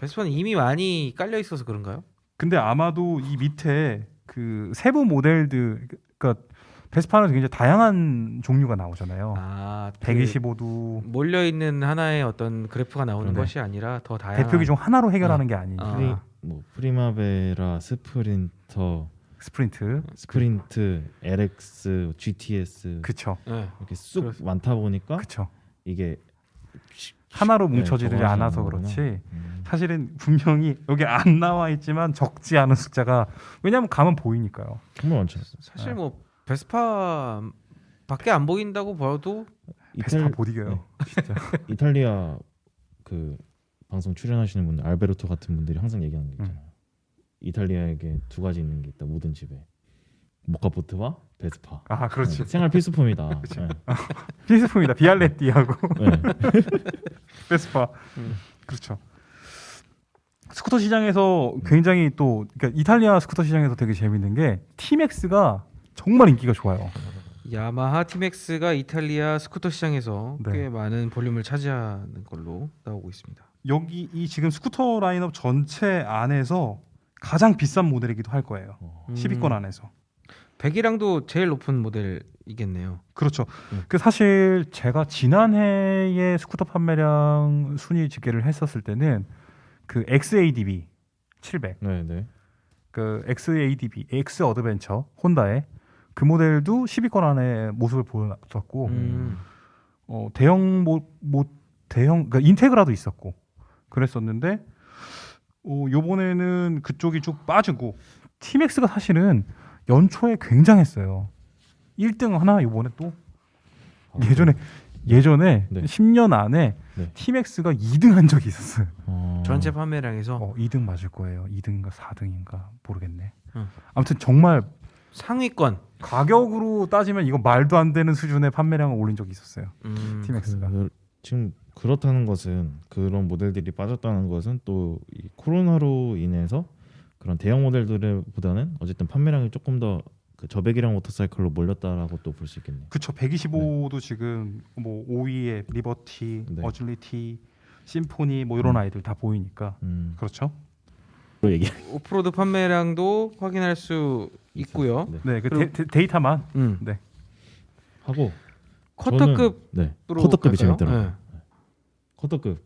베스파는 이미 많이 깔려 있어서 그런가요? 근데 아마도 이 밑에 그 세부 모델들, 그러니까 베스파는 굉장히 다양한 종류가 나오잖아요. 125도 몰려 있는 하나의 어떤 그래프가 나오는 네. 것이 아니라 더 다양한 대표 기종 하나로 해결하는 게 아니죠. 뭐 프리마베라, 스프린터, 스프린트, LX, GTS 그쵸, 네. 이렇게 쑥 그래서- 많다 보니까 그쵸. 이게 하나로 네, 뭉쳐지지 정하지 않아서 않는구나. 그렇지. 음. 사실은 분명히 여기 안 나와 있지만 적지 않은 숫자가, 왜냐하면 가면 보이니까요. 정말 많죠. 사실 뭐 베스파 밖에 안 보인다고 봐도 베스파 못 이겨요. 네. 진짜. 이탈리아 그 방송 출연하시는 분들, 알베르토 같은 분들이 항상 얘기하는 게 있잖아요. 이탈리아에게 두 가지 있는 게 있다. 모든 집에 모카보트와 베스파. 아, 그렇지. 생활 필수품이다. 네. 필수품이다. 비알레띠하고 네. 베스파. 그렇죠. 스쿠터 시장에서 굉장히 또, 그러니까 이탈리아 스쿠터 시장에서 되게 재밌는 게 티맥스가 정말 인기가 좋아요. 야마하 티맥스가 이탈리아 스쿠터 시장에서 네. 꽤 많은 볼륨을 차지하는 걸로 나오고 있습니다. 여기 이 지금 스쿠터 라인업 전체 안에서 가장 비싼 모델이기도 할 거예요. 10위권 안에서. 100이랑도 제일 높은 모델이겠네요. 그렇죠. 음. 그 사실 제가 지난해에 스쿠터 판매량 순위 집계를 했었을 때는 그 XADB 700, 네, 네. 그 XADB, X 어드벤처 혼다의 그 모델도 10위권 안에 모습을 보였었고, 대형 대형, 그러니까 인테그라도 있었고 그랬었는데, 요번에는 그쪽이 쭉 빠지고 티맥스가 사실은 연초에 굉장했어요. 1등 하나 이번에 또 아, 예전에 네. 10년 안에 네. 티맥스가 2등 한 적이 있었어요. 전체 판매량에서 2등 맞을 거예요. 2등인가 4등인가 모르겠네. 응. 아무튼 정말 상위권. 가격으로 따지면 이거 말도 안 되는 수준의 판매량을 올린 적이 있었어요. 티맥스가. 지금 그렇다는 것은 그런 모델들이 빠졌다는 것은 또 이 코로나로 인해서 그런 대형 모델들보다는 어쨌든 판매량이 조금 더 그 저배기량 모터사이클로 몰렸다라고 또 볼 수 있겠네요. 그쵸. 125도 지금 뭐 5위에 리버티, 네. 어질리티, 심포니 뭐 이런 아이들 다 보이니까 그렇죠. 로 얘기. 오프로드 판매량도 확인할 수 있고요. 네. 네, 그 그리고- 데이터만. 네. 하고 쿼터급 저는, 네. 으로 쿼터급이 갈까요? 재밌더라고요. 쿼터급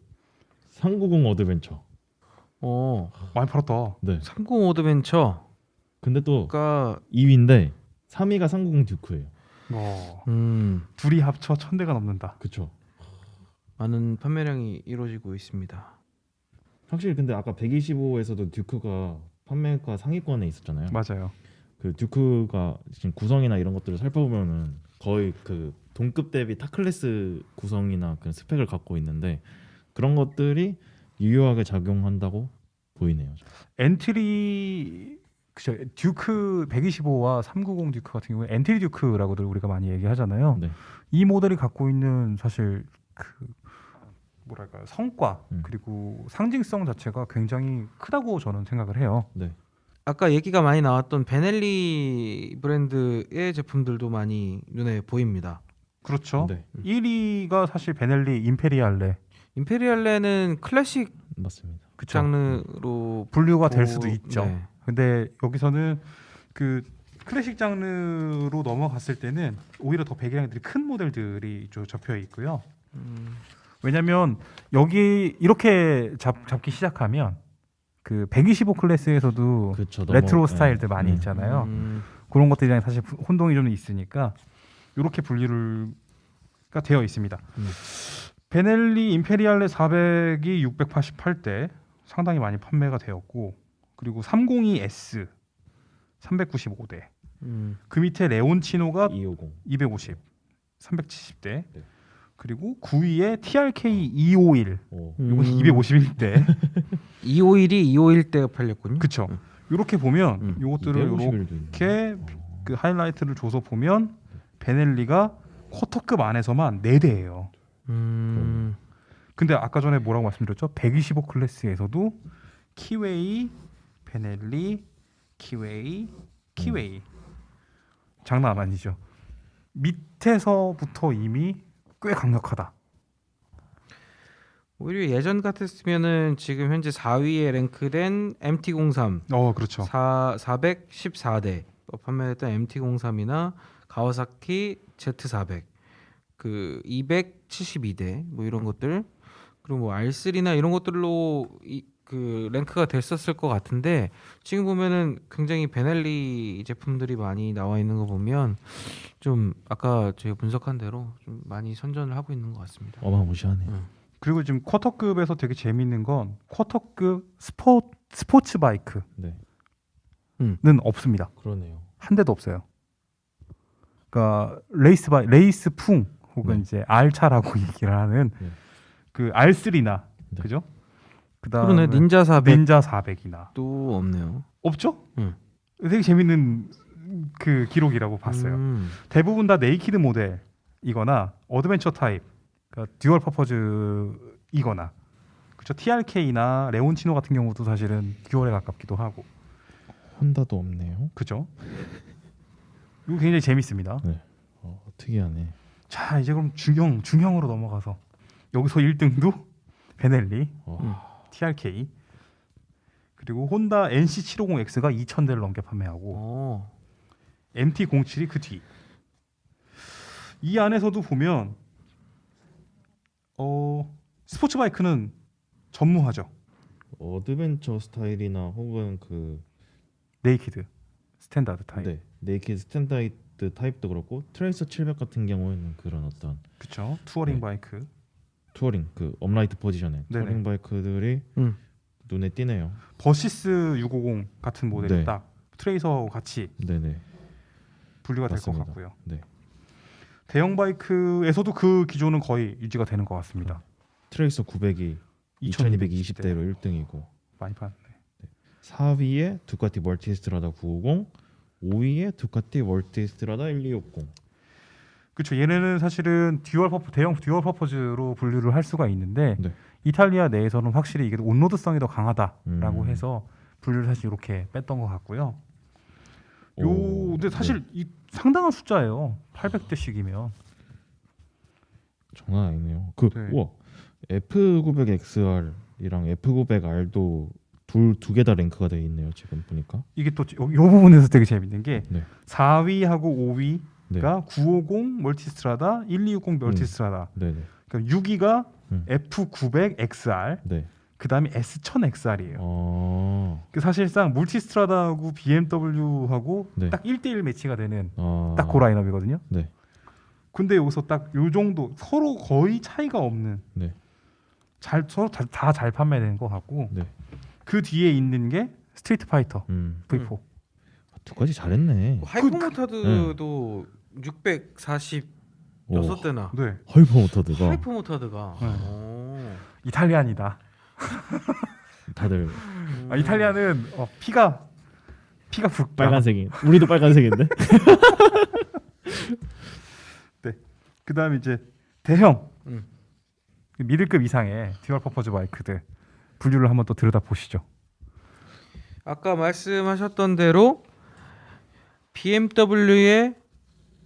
390 어드벤처. 많이 팔았다. 네. 30 어드벤처가 근데 또 2위인데 3위가 390 듀크예요. 둘이 합쳐 1000대가 넘는다. 그렇죠. 많은 판매량이 이루어지고 있습니다. 확실히 근데 아까 125에서도 듀크가 판매가 상위권에 있었잖아요. 맞아요. 그 듀크가 지금 구성이나 이런 것들을 살펴보면은 거의 그 동급 대비 타 클래스 구성이나 그 스펙을 갖고 있는데 그런 것들이 유효하게 작용한다고 보이네요. 엔트리 그죠. 듀크 125와 390 듀크 같은 경우에 엔트리 듀크라고들 우리가 많이 얘기하잖아요. 네. 이 모델이 갖고 있는 사실 그 뭐랄까요 성과 그리고 상징성 자체가 굉장히 크다고 저는 생각을 해요. 네. 아까 얘기가 많이 나왔던 베넬리 브랜드의 제품들도 많이 눈에 보입니다. 그렇죠. 네. 1위가 사실 베넬리 임페리알레. 임페리알레는 클래식 맞습니다. 그쵸. 장르로 분류가 될 보- 수도 있죠. 네. 근데 여기서는 그 클래식 장르로 넘어갔을 때는 오히려 더 배기량들이 큰 모델들이 좀 접혀 있고요. 왜냐하면 여기 이렇게 잡기 시작하면 그 125 클래스에서도 그쵸, 레트로 스타일들 많이 네. 있잖아요. 그런 것들이랑 사실 혼동이 좀 있으니까 이렇게 분류가 되어 있습니다. 베넬리 임페리알레 400이 688대 상당히 많이 판매가 되었고 그리고 302S 395대 그 밑에 레온치노가 250. 250 370대 네. 그리고 9위에 TRK 251 오. 이건 251대 251이 251대가 팔렸군요. 그쵸. 이렇게 보면 요것들을 251도 있네. 이렇게 그 하이라이트를 줘서 보면 베넬리가 쿼터급 안에서만 4대예요. 근데 아까 전에 뭐라고 말씀드렸죠? 125 클래스에서도 키웨이, 베넬리, 키웨이, 키웨이 장난 아니죠. 밑에서부터 이미 꽤 강력하다. 오히려 예전 같았으면은 지금 현재 4위에 랭크된 MT-03 그렇죠. 414대 판매했던 MT-03이나 가와사키 Z400 그 272대 뭐 이런 것들 그리고 뭐 R3나 이런 것들로 그 랭크가 됐었을 것 같은데 지금 보면은 굉장히 베넬리 제품들이 많이 나와 있는 거 보면 좀 아까 저희가 분석한 대로 좀 많이 선전을 하고 있는 것 같습니다. 어마무시하네요. 그리고 지금 쿼터급에서 되게 재밌는 건 쿼터급 스포츠 바이크는 네. 없습니다. 그러네요. 한 대도 없어요. 그러니까 레이스풍 혹은 네. 이제 R차라고 얘기를 하는 네. 그 R3나 네. 그죠? 그러네 그다음에 닌자 400도 닌자 400이나 없네요. 없죠? 응. 되게 재밌는 그 기록이라고 봤어요. 대부분 다 네이키드 모델이거나 어드벤처 타입, 그러니까 듀얼 퍼포즈이거나 그렇죠. TRK나 레온치노 같은 경우도 사실은 듀얼에 가깝기도 하고 혼다도 없네요. 그죠? 이거 굉장히 재밌습니다. 네. 특이하네. 자 이제 그럼 중형으로 넘어가서 여기서 1등도 베넬리, TRK 그리고 혼다 NC750X가 2,000대를 넘게 판매하고 MT-07이 그 뒤. 이 안에서도 보면 스포츠 바이크는 전무하죠. 어드벤처 스타일이나 혹은 그 네이키드, 스탠다드 타입. 네, 네이키드 스탠다드 타입도 그렇고 트레이서 700 같은 경우에는 그런 어떤 그렇죠. 투어링 네. 바이크. 투어링 그 업라이트 포지션의 네네. 투어링 바이크들이 눈에 띄네요. 버시스 650 같은 모델이 네. 딱 트레이서 같이 네네. 분류가 될 것 맞습니다. 같고요. 네. 대형 바이크에서도 그 기조는 거의 유지가 되는 것 같습니다. 트레이서 900이 2220대로 1등이고 많이 봤네. 4위에 두카티 멀티스트라다 950, 5위에 두카티 멀티스트라다 1260. 그렇죠. 얘네는 사실은 대형 듀얼 퍼포즈로 분류를 할 수가 있는데 네. 이탈리아 내에서는 확실히 이게 온로드성이 더 강하다라고 음. 해서 분류를 사실 이렇게 뺐던 것 같고요. 근데 네. 사실 이 상당한 숫자예요. 800대씩이면. 장난 아니네요. 네. 우와, F900XR이랑 F900R도 두 개 다 랭크가 돼 있네요. 지금 보니까. 이게 또 이 부분에서 되게 재밌는 게 네. 4위하고 5위가 네. 950 멀티스트라다, 1260 멀티스트라다. 네네. 그러니까 6위가 음. F900XR, 네. 그다음에 S1000XR이에요. 어. 사실상 멀티스트라다하고 BMW하고 네. 딱 1대1 매치가 되는 아. 딱 그 라인업이거든요. 네. 근데 여기서 딱 요 정도 서로 거의 차이가 없는 네. 서로 다 잘 판매되는 것 같고 네. 그 뒤에 있는 게 스트리트 파이터 V4. 두 가지 잘했네. 하이퍼모타드도 646대나 네, 하이퍼모터드가 하이퍼모타드가 네. 오. 이탈리안이다. 다들 이탈리아는 피가 붉다. 빨간색이. 우리도 빨간색인데. 그다음에 이제 대형 음. 미들급 이상의 듀얼 퍼포즈 바이크들 분류를 한번 또 들여다 보시죠. 아까 말씀하셨던 대로 BMW의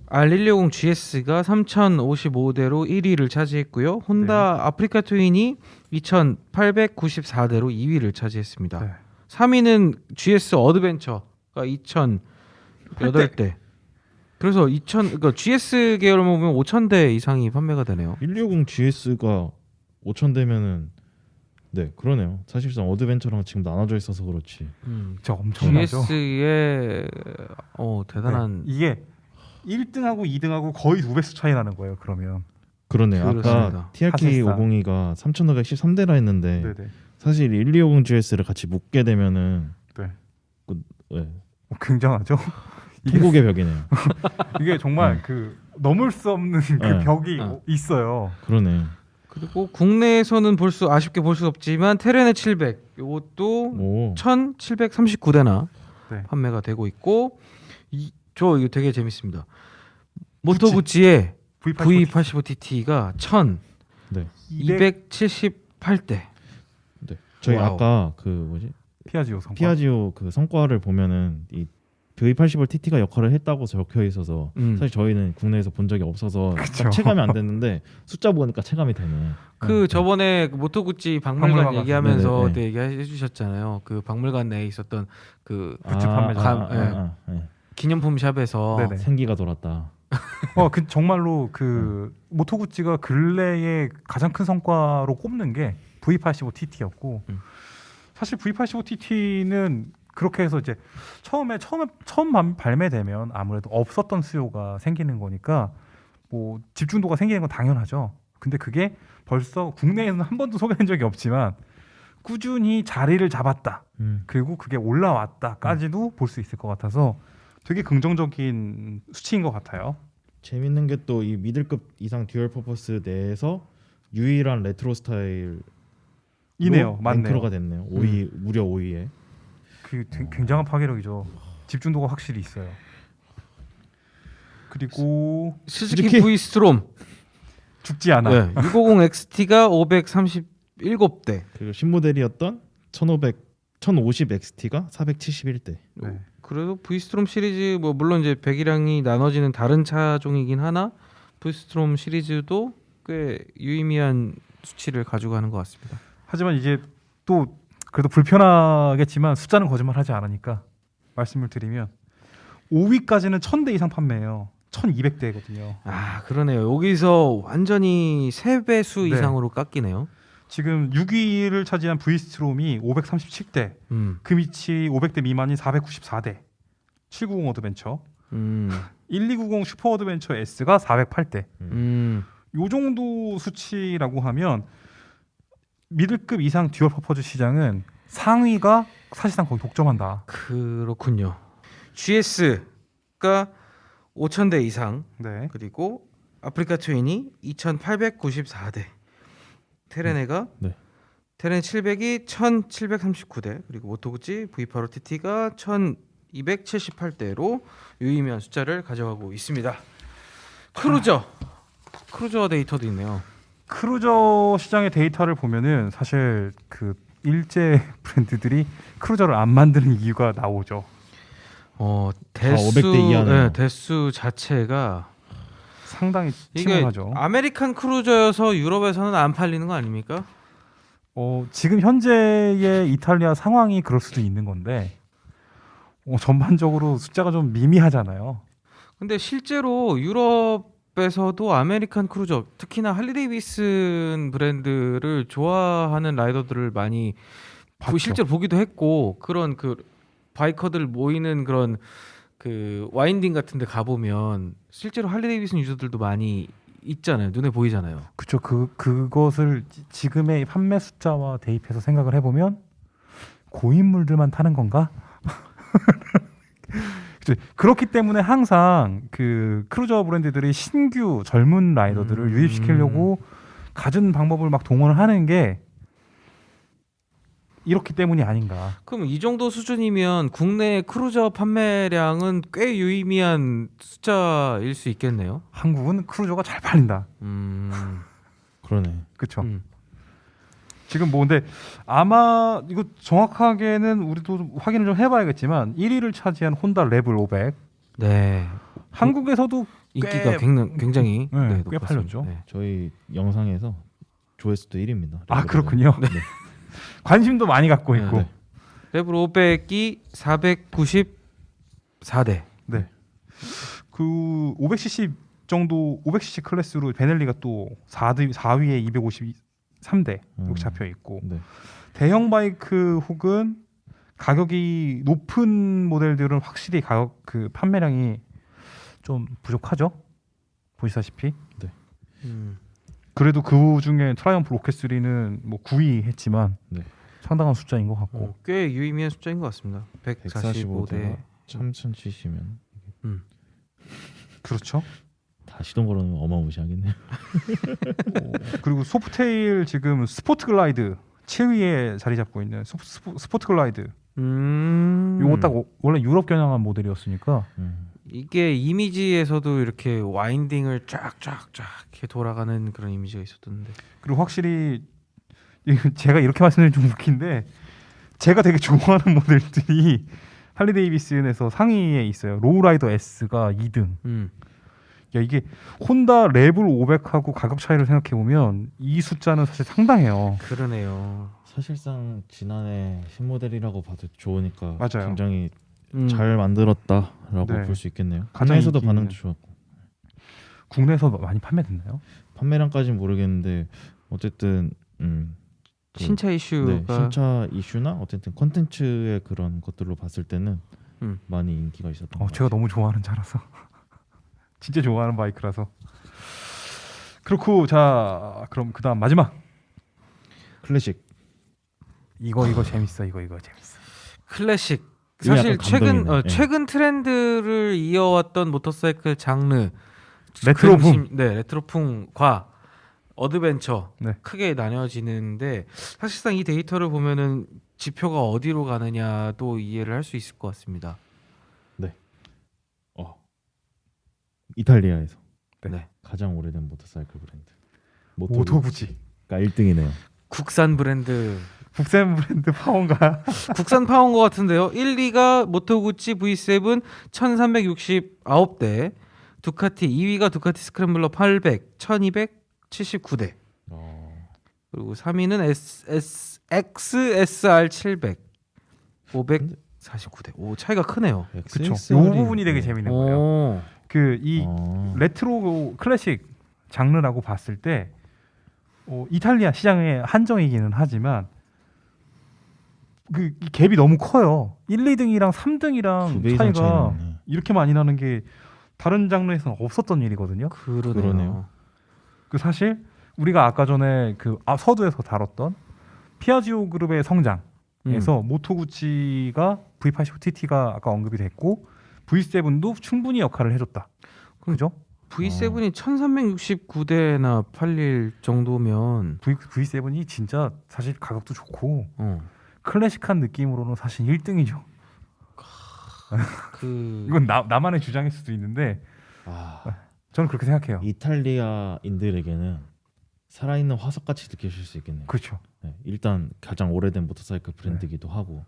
R160 GS가 3055대로 1위를 차지했고요. 혼다 아프리카 트윈이 2894대로 2위를 차지했습니다. 네. 3위는 GS 어드벤처가 2008대. 그래서 그러니까 GS 계열만 보면 5000대 이상이 판매가 되네요. 160 GS가 5000대면은 네, 그러네요. 사실상 어드벤처랑 지금 나눠져 있어서 그렇지. 저 엄청나죠. GS의 대단한 네. 이게 1등하고 2등하고 거의 2배수 차이 나는 거예요. 그러면. 그러네요. 그렇습니다. 아까 TRK502가 3513대라 했는데 네네. 사실 1250 GS를 같이 묶게 되면은 네. 네, 굉장하죠. 이게, 통곡의 벽이네요. 이게 정말 그 넘을 수 없는 그 네. 벽이 네. 있어요. 그러네. 그리고 국내에서는 아쉽게 볼 수 없지만 테레네 700 이것도 오. 1739대나 네. 판매가 되고 있고 이거 되게 재밌습니다. 모토구치의 V85TT가 네. 1278대. 네. 저희 와우. 아까 그 뭐지? 피아지오 성과. 피아지오 그 성과를 보면은 이 V85 TT가 역할을 했다고 적혀 있어서 사실 저희는 국내에서 본 적이 없어서 그쵸. 딱 체감이 안 됐는데 숫자 보니까 체감이 되네. 저번에 그 모토구치 박물관 박물관 얘기하면서 네네네. 그때 얘기해 주셨잖아요. 그 박물관 내에 있었던 그 굿즈 판매자. 네. 기념품 샵에서 네네. 생기가 돌았다. 그 정말로 그 모토구치가 근래에 가장 큰 성과로 꼽는 게 V85 TT였고 사실 V85 TT는 그렇게 해서 이제 처음 발매되면 아무래도 없었던 수요가 생기는 거니까 뭐 집중도가 생기는 건 당연하죠. 근데 그게 벌써 국내에서는 한 번도 소개된 적이 없지만 꾸준히 자리를 잡았다. 그리고 그게 올라왔다까지도 볼 수 있을 것 같아서 되게 긍정적인 수치인 것 같아요. 재밌는 게 또 이 미들급 이상 듀얼 퍼포스 내에서 유일한 레트로 스타일 이네요, 맞네요. 랭크로가 됐네요. 5위 무려 5위에. 그 굉장한 파괴력이죠. 집중도가 확실히 있어요. 그리고 스즈키 스즈키? V 스트롬 죽지 않아. 네, 650 XT가 537대. 그리고 신모델이었던 1050 XT가 471대. 네. 그래도 V 스트롬 시리즈 뭐 물론 이제 배기량이 나눠지는 다른 차종이긴 하나 V 스트롬 시리즈도 꽤 유의미한 수치를 가지고 가는 것 같습니다. 하지만 이제 또 그래도 불편하겠지만 숫자는 거짓말하지 않으니까 말씀을 드리면 5위까지는 1000대 이상 판매해요. 1200대거든요. 아 그러네요. 여기서 완전히 3배수 네. 이상으로 깎이네요. 지금 6위를 차지한 V스트롬이 537대, 그 밑이 500대 미만인 494대, 790 어드벤처, 1290 슈퍼 어드벤처 S가 408대. 요 정도 수치라고 하면 미들급 이상 듀얼 퍼포즈 시장은 상위가 사실상 거의 독점한다. 그렇군요. GS가 5,000대 이상, 네. 그리고 아프리카 트윈이 2,894대, 테레네가 네. 테렌 700이 1,739대, 그리고 모토구치 V8 TT가 1,278대로 유의미한 숫자를 가져가고 있습니다. 크루저 데이터도 있네요. 크루저 시장의 데이터를 보면은 사실 그 일제 브랜드들이 크루저를 안 만드는 이유가 나오죠. 대수 500대 이하네요. 네, 대수 자체가 상당히 이게 치명하죠. 아메리칸 크루저여서 유럽에서는 안 팔리는 거 아닙니까? 지금 현재의 이탈리아 상황이 그럴 수도 있는 건데 전반적으로 숫자가 좀 미미하잖아요. 근데 실제로 유럽에서도 아메리칸 크루저, 특히나 할리 데이비슨 브랜드를 좋아하는 라이더들을 많이 봤죠. 실제로 보기도 했고, 그런 그 바이커들 모이는 그런 그 와인딩 같은 데 가보면 실제로 할리 데이비슨 유저들도 많이 있잖아요. 눈에 보이잖아요. 그렇죠. 그것을 지금의 판매 숫자와 대입해서 생각을 해보면 고인물들만 타는 건가? 그렇죠. 그렇기 때문에 항상 그 크루저 브랜드들이 신규 젊은 라이더들을 유입시키려고 갖은 방법을 막 동원을 하는 게 이렇기 때문이 아닌가. 그럼 이 정도 수준이면 국내 크루저 판매량은 꽤 유의미한 숫자일 수 있겠네요. 한국은 크루저가 잘 팔린다. 그러네. 그렇죠. 음. 지금 뭐 근데 아마 이거 정확하게는 우리도 확인을 좀 해봐야겠지만 1위를 차지한 혼다 레블 500 네. 한국에서도 인기가 꽤- 굉장히 네, 꽤 높았습니다. 팔렸죠. 네. 저희 영상에서 조회수도 1위입니다. 아 그렇군요. 관심도 많이 갖고 네, 있고. 네. 레벨 500이 494대. 네. 그 500cc 정도 500cc 클래스로 베넬리가 또 4위에 253대 이렇게 잡혀 있고 네. 대형 바이크 혹은 가격이 높은 모델들은 확실히 가격 그 판매량이 좀 부족하죠. 보시다시피. 그래도 그 중에 트라이언프 로켓3는 뭐 9위 했지만 네. 상당한 숫자인 것 같고. 꽤 유의미한 숫자인 것 같습니다. 145대. 145대가 3000cc면 그렇죠. 다 시동 걸어놓으면 어마무시하겠네요. 그리고 소프테일 지금 스포트 글라이드 7위에 자리 잡고 있는 스포트 글라이드. 요거 딱 원래 유럽 겨냥한 모델이었으니까 이게 이미지에서도 이렇게 와인딩을 쫙쫙쫙 이렇게 돌아가는 그런 이미지가 있었던데. 그리고 확실히 제가 이렇게 말씀드리면 좀 웃긴데 제가 되게 좋아하는 모델들이 할리 데이비슨에서 상위에 있어요. 로우라이더 S가 2등. 야 이게 혼다 레블 500하고 가격 차이를 생각해 보면 이 숫자는 사실 상당해요. 그러네요. 사실상 지난해 신모델이라고 봐도 좋으니까 맞아요. 굉장히 음. 잘 만들었다라고 네. 볼 수 있겠네요. 가장 국내에서도 인기 반응도 있는. 좋았고 국내에서 많이 판매됐나요? 판매량까지는 모르겠는데 어쨌든 신차 네, 이슈가 신차 이슈나 어쨌든 콘텐츠의 그런 것들로 봤을 때는 많이 인기가 있었던 것 제가 같아요. 너무 좋아하는 차라서 진짜 좋아하는 바이크라서 그렇고 자 그럼 그다음 마지막 클래식 이거 재밌어 이거 재밌어. 클래식. 이거 사실 약간 감동이네. 예. 최근 트렌드를 이어왔던 모터사이클 장르 레트로풍. 네, 레트로풍과 어드벤처 네. 크게 나뉘어지는데 사실상 이 데이터를 보면은 지표가 어디로 가느냐도 이해를 할 수 있을 것 같습니다. 이탈리아에서 네. 가장 오래된 모터사이클 브랜드 모토구치. 가 1등이네요. 국산 브랜드. 국산 브랜드 파워인가? 국산 파워인 것 같은데요. 1, 2가 모토구치 V7 1369대, 두카티 2위가 두카티 스크램블러 800 1279대. 그리고 3위는 XSR 700 549대. 오, 차이가 크네요. 그렇죠. XSR 이 부분이 되게 재밌는 거예요. 오. 그 이 레트로 클래식 장르라고 봤을 때 이탈리아 시장의 한정이기는 하지만 이 갭이 너무 커요. 1, 2등이랑 3등이랑 2배 이상 차이가 차이나네. 이렇게 많이 나는 게 다른 장르에서는 없었던 일이거든요. 그러네요. 그 사실 우리가 아까 전에 그 서두에서 다뤘던 피아지오 그룹의 성장에서 모토구치가 V85 TT가 아까 언급이 됐고 V7도 충분히 역할을 해줬다. 그죠? V7이 1369대나 팔릴 정도면 V7이 진짜 사실 가격도 좋고 어. 클래식한 느낌으로는 사실 1등이죠. 그 이건 나만의 주장일 수도 있는데 아, 저는 그렇게 생각해요. 이탈리아인들에게는 살아있는 화석같이 느껴질 수 있겠네요. 그렇죠. 네, 일단 가장 오래된 모터사이클 브랜드이기도 하고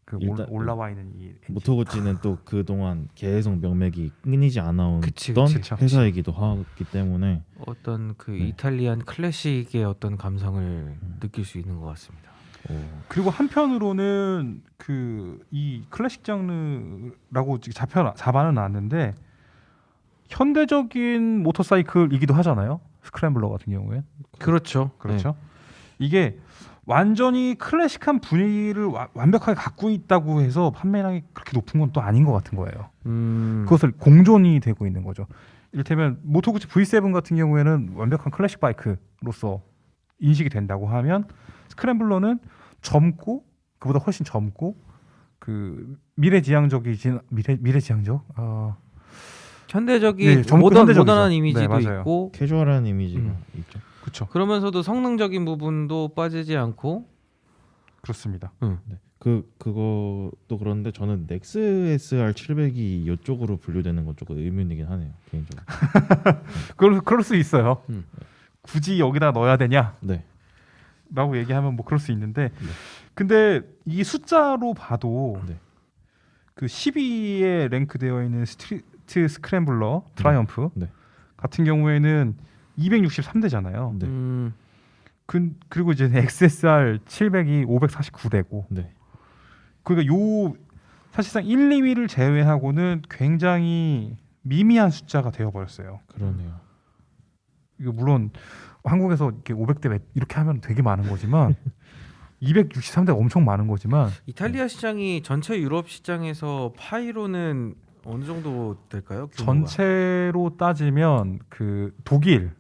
그 일단- 올라와 있는 이 엔진. 모토구찌는 또 그동안 계속 명맥이 끊이지 않아온 그치, 그치. 회사이기도 하기 때문에 어떤 그 네. 이탈리안 클래식의 어떤 감성을 느낄 수 있는 것 같습니다. 그리고 한편으로는 그 이 클래식 장르라고 잡아는 놨는데 현대적인 모터사이클이기도 하잖아요. 스크램블러 같은 경우엔. 그렇죠. 그렇죠. 이게 완전히 클래식한 분위기를 완벽하게 갖고 있다고 해서 판매량이 그렇게 높은 건 또 아닌 것 같은 거예요. 그것을 공존이 되고 있는 거죠. 이를테면 모토구치 V7 같은 경우에는 완벽한 클래식 바이크로서 인식이 된다고 하면 스크램블러는 젊고 그보다 훨씬 젊고 그 미래지향적 현대적인 네, 젊고 현대적이죠. 모던한 이미지도 네, 맞아요. 있고 캐주얼한 이미지가 음. 있죠. 그렇죠. 그러면서도 성능적인 부분도 빠지지 않고 그렇습니다. 네. 그것도 그런데 저는 넥스 SR 700이 이쪽으로 분류되는 건 조금 의문이긴 하네요 개인적으로. 그럴 수 있어요. 굳이 여기다 넣어야 되냐? 네. 라고 얘기하면 뭐 그럴 수 있는데 네. 근데 이 숫자로 봐도 네. 그 10위에 랭크되어 있는 스트리트 스크램블러 트라이엄프 네. 같은 경우에는 263대잖아요. 네. 그리고 이제 XSR 700이 549대고 네. 그러니까 요 사실상 1, 2위를 제외하고는 굉장히 미미한 숫자가 되어 버렸어요. 그러네요. 이거 물론 한국에서 이렇게 500대 이렇게 하면 되게 많은 거지만 263대가 엄청 많은 거지만 이탈리아 시장이 전체 유럽 시장에서 파이로는 어느 정도 될까요? 규모가? 전체로 따지면 그 독일,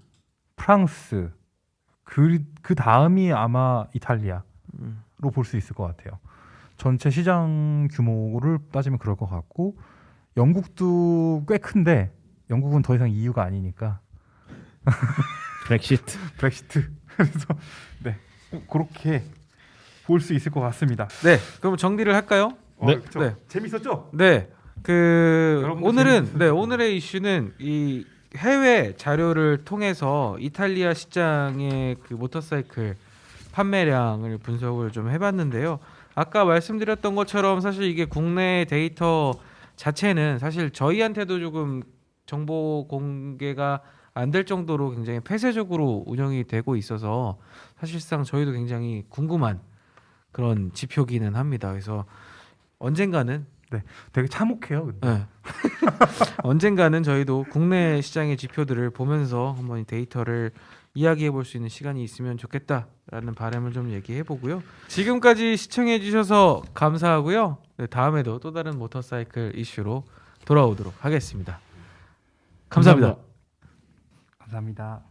프랑스 그 다음이 아마 이탈리아로 볼 수 있을 것 같아요. 전체 시장 규모를 따지면 그럴 것 같고 영국도 꽤 큰데 영국은 더 이상 EU가 아니니까 브렉시트. 브렉시트 그래서 네 그렇게 볼 수 있을 것 같습니다. 네, 그럼 정리를 할까요? 네. 그쵸? 네. 재밌었죠? 네, 그 여러분도 오늘은 재밌으셨죠? 네 오늘의 이슈는 이 해외 자료를 통해서 이탈리아 시장의 그 모터사이클 판매량을 분석을 좀 해봤는데요. 아까 말씀드렸던 것처럼 사실 이게 국내 데이터 자체는 사실 저희한테도 조금 정보 공개가 안 될 정도로 굉장히 폐쇄적으로 운영이 되고 있어서 사실상 저희도 굉장히 궁금한 그런 지표기는 합니다. 그래서 언젠가는 되게 참혹해요. 근데. 네. 언젠가는 저희도 국내 시장의 지표들을 보면서 한번 이 데이터를 이야기해 볼 수 있는 시간이 있으면 좋겠다라는 바람을 좀 얘기해 보고요. 지금까지 시청해 주셔서 감사하고요. 네, 다음에도 또 다른 모터사이클 이슈로 돌아오도록 하겠습니다. 감사합니다. 감사합니다.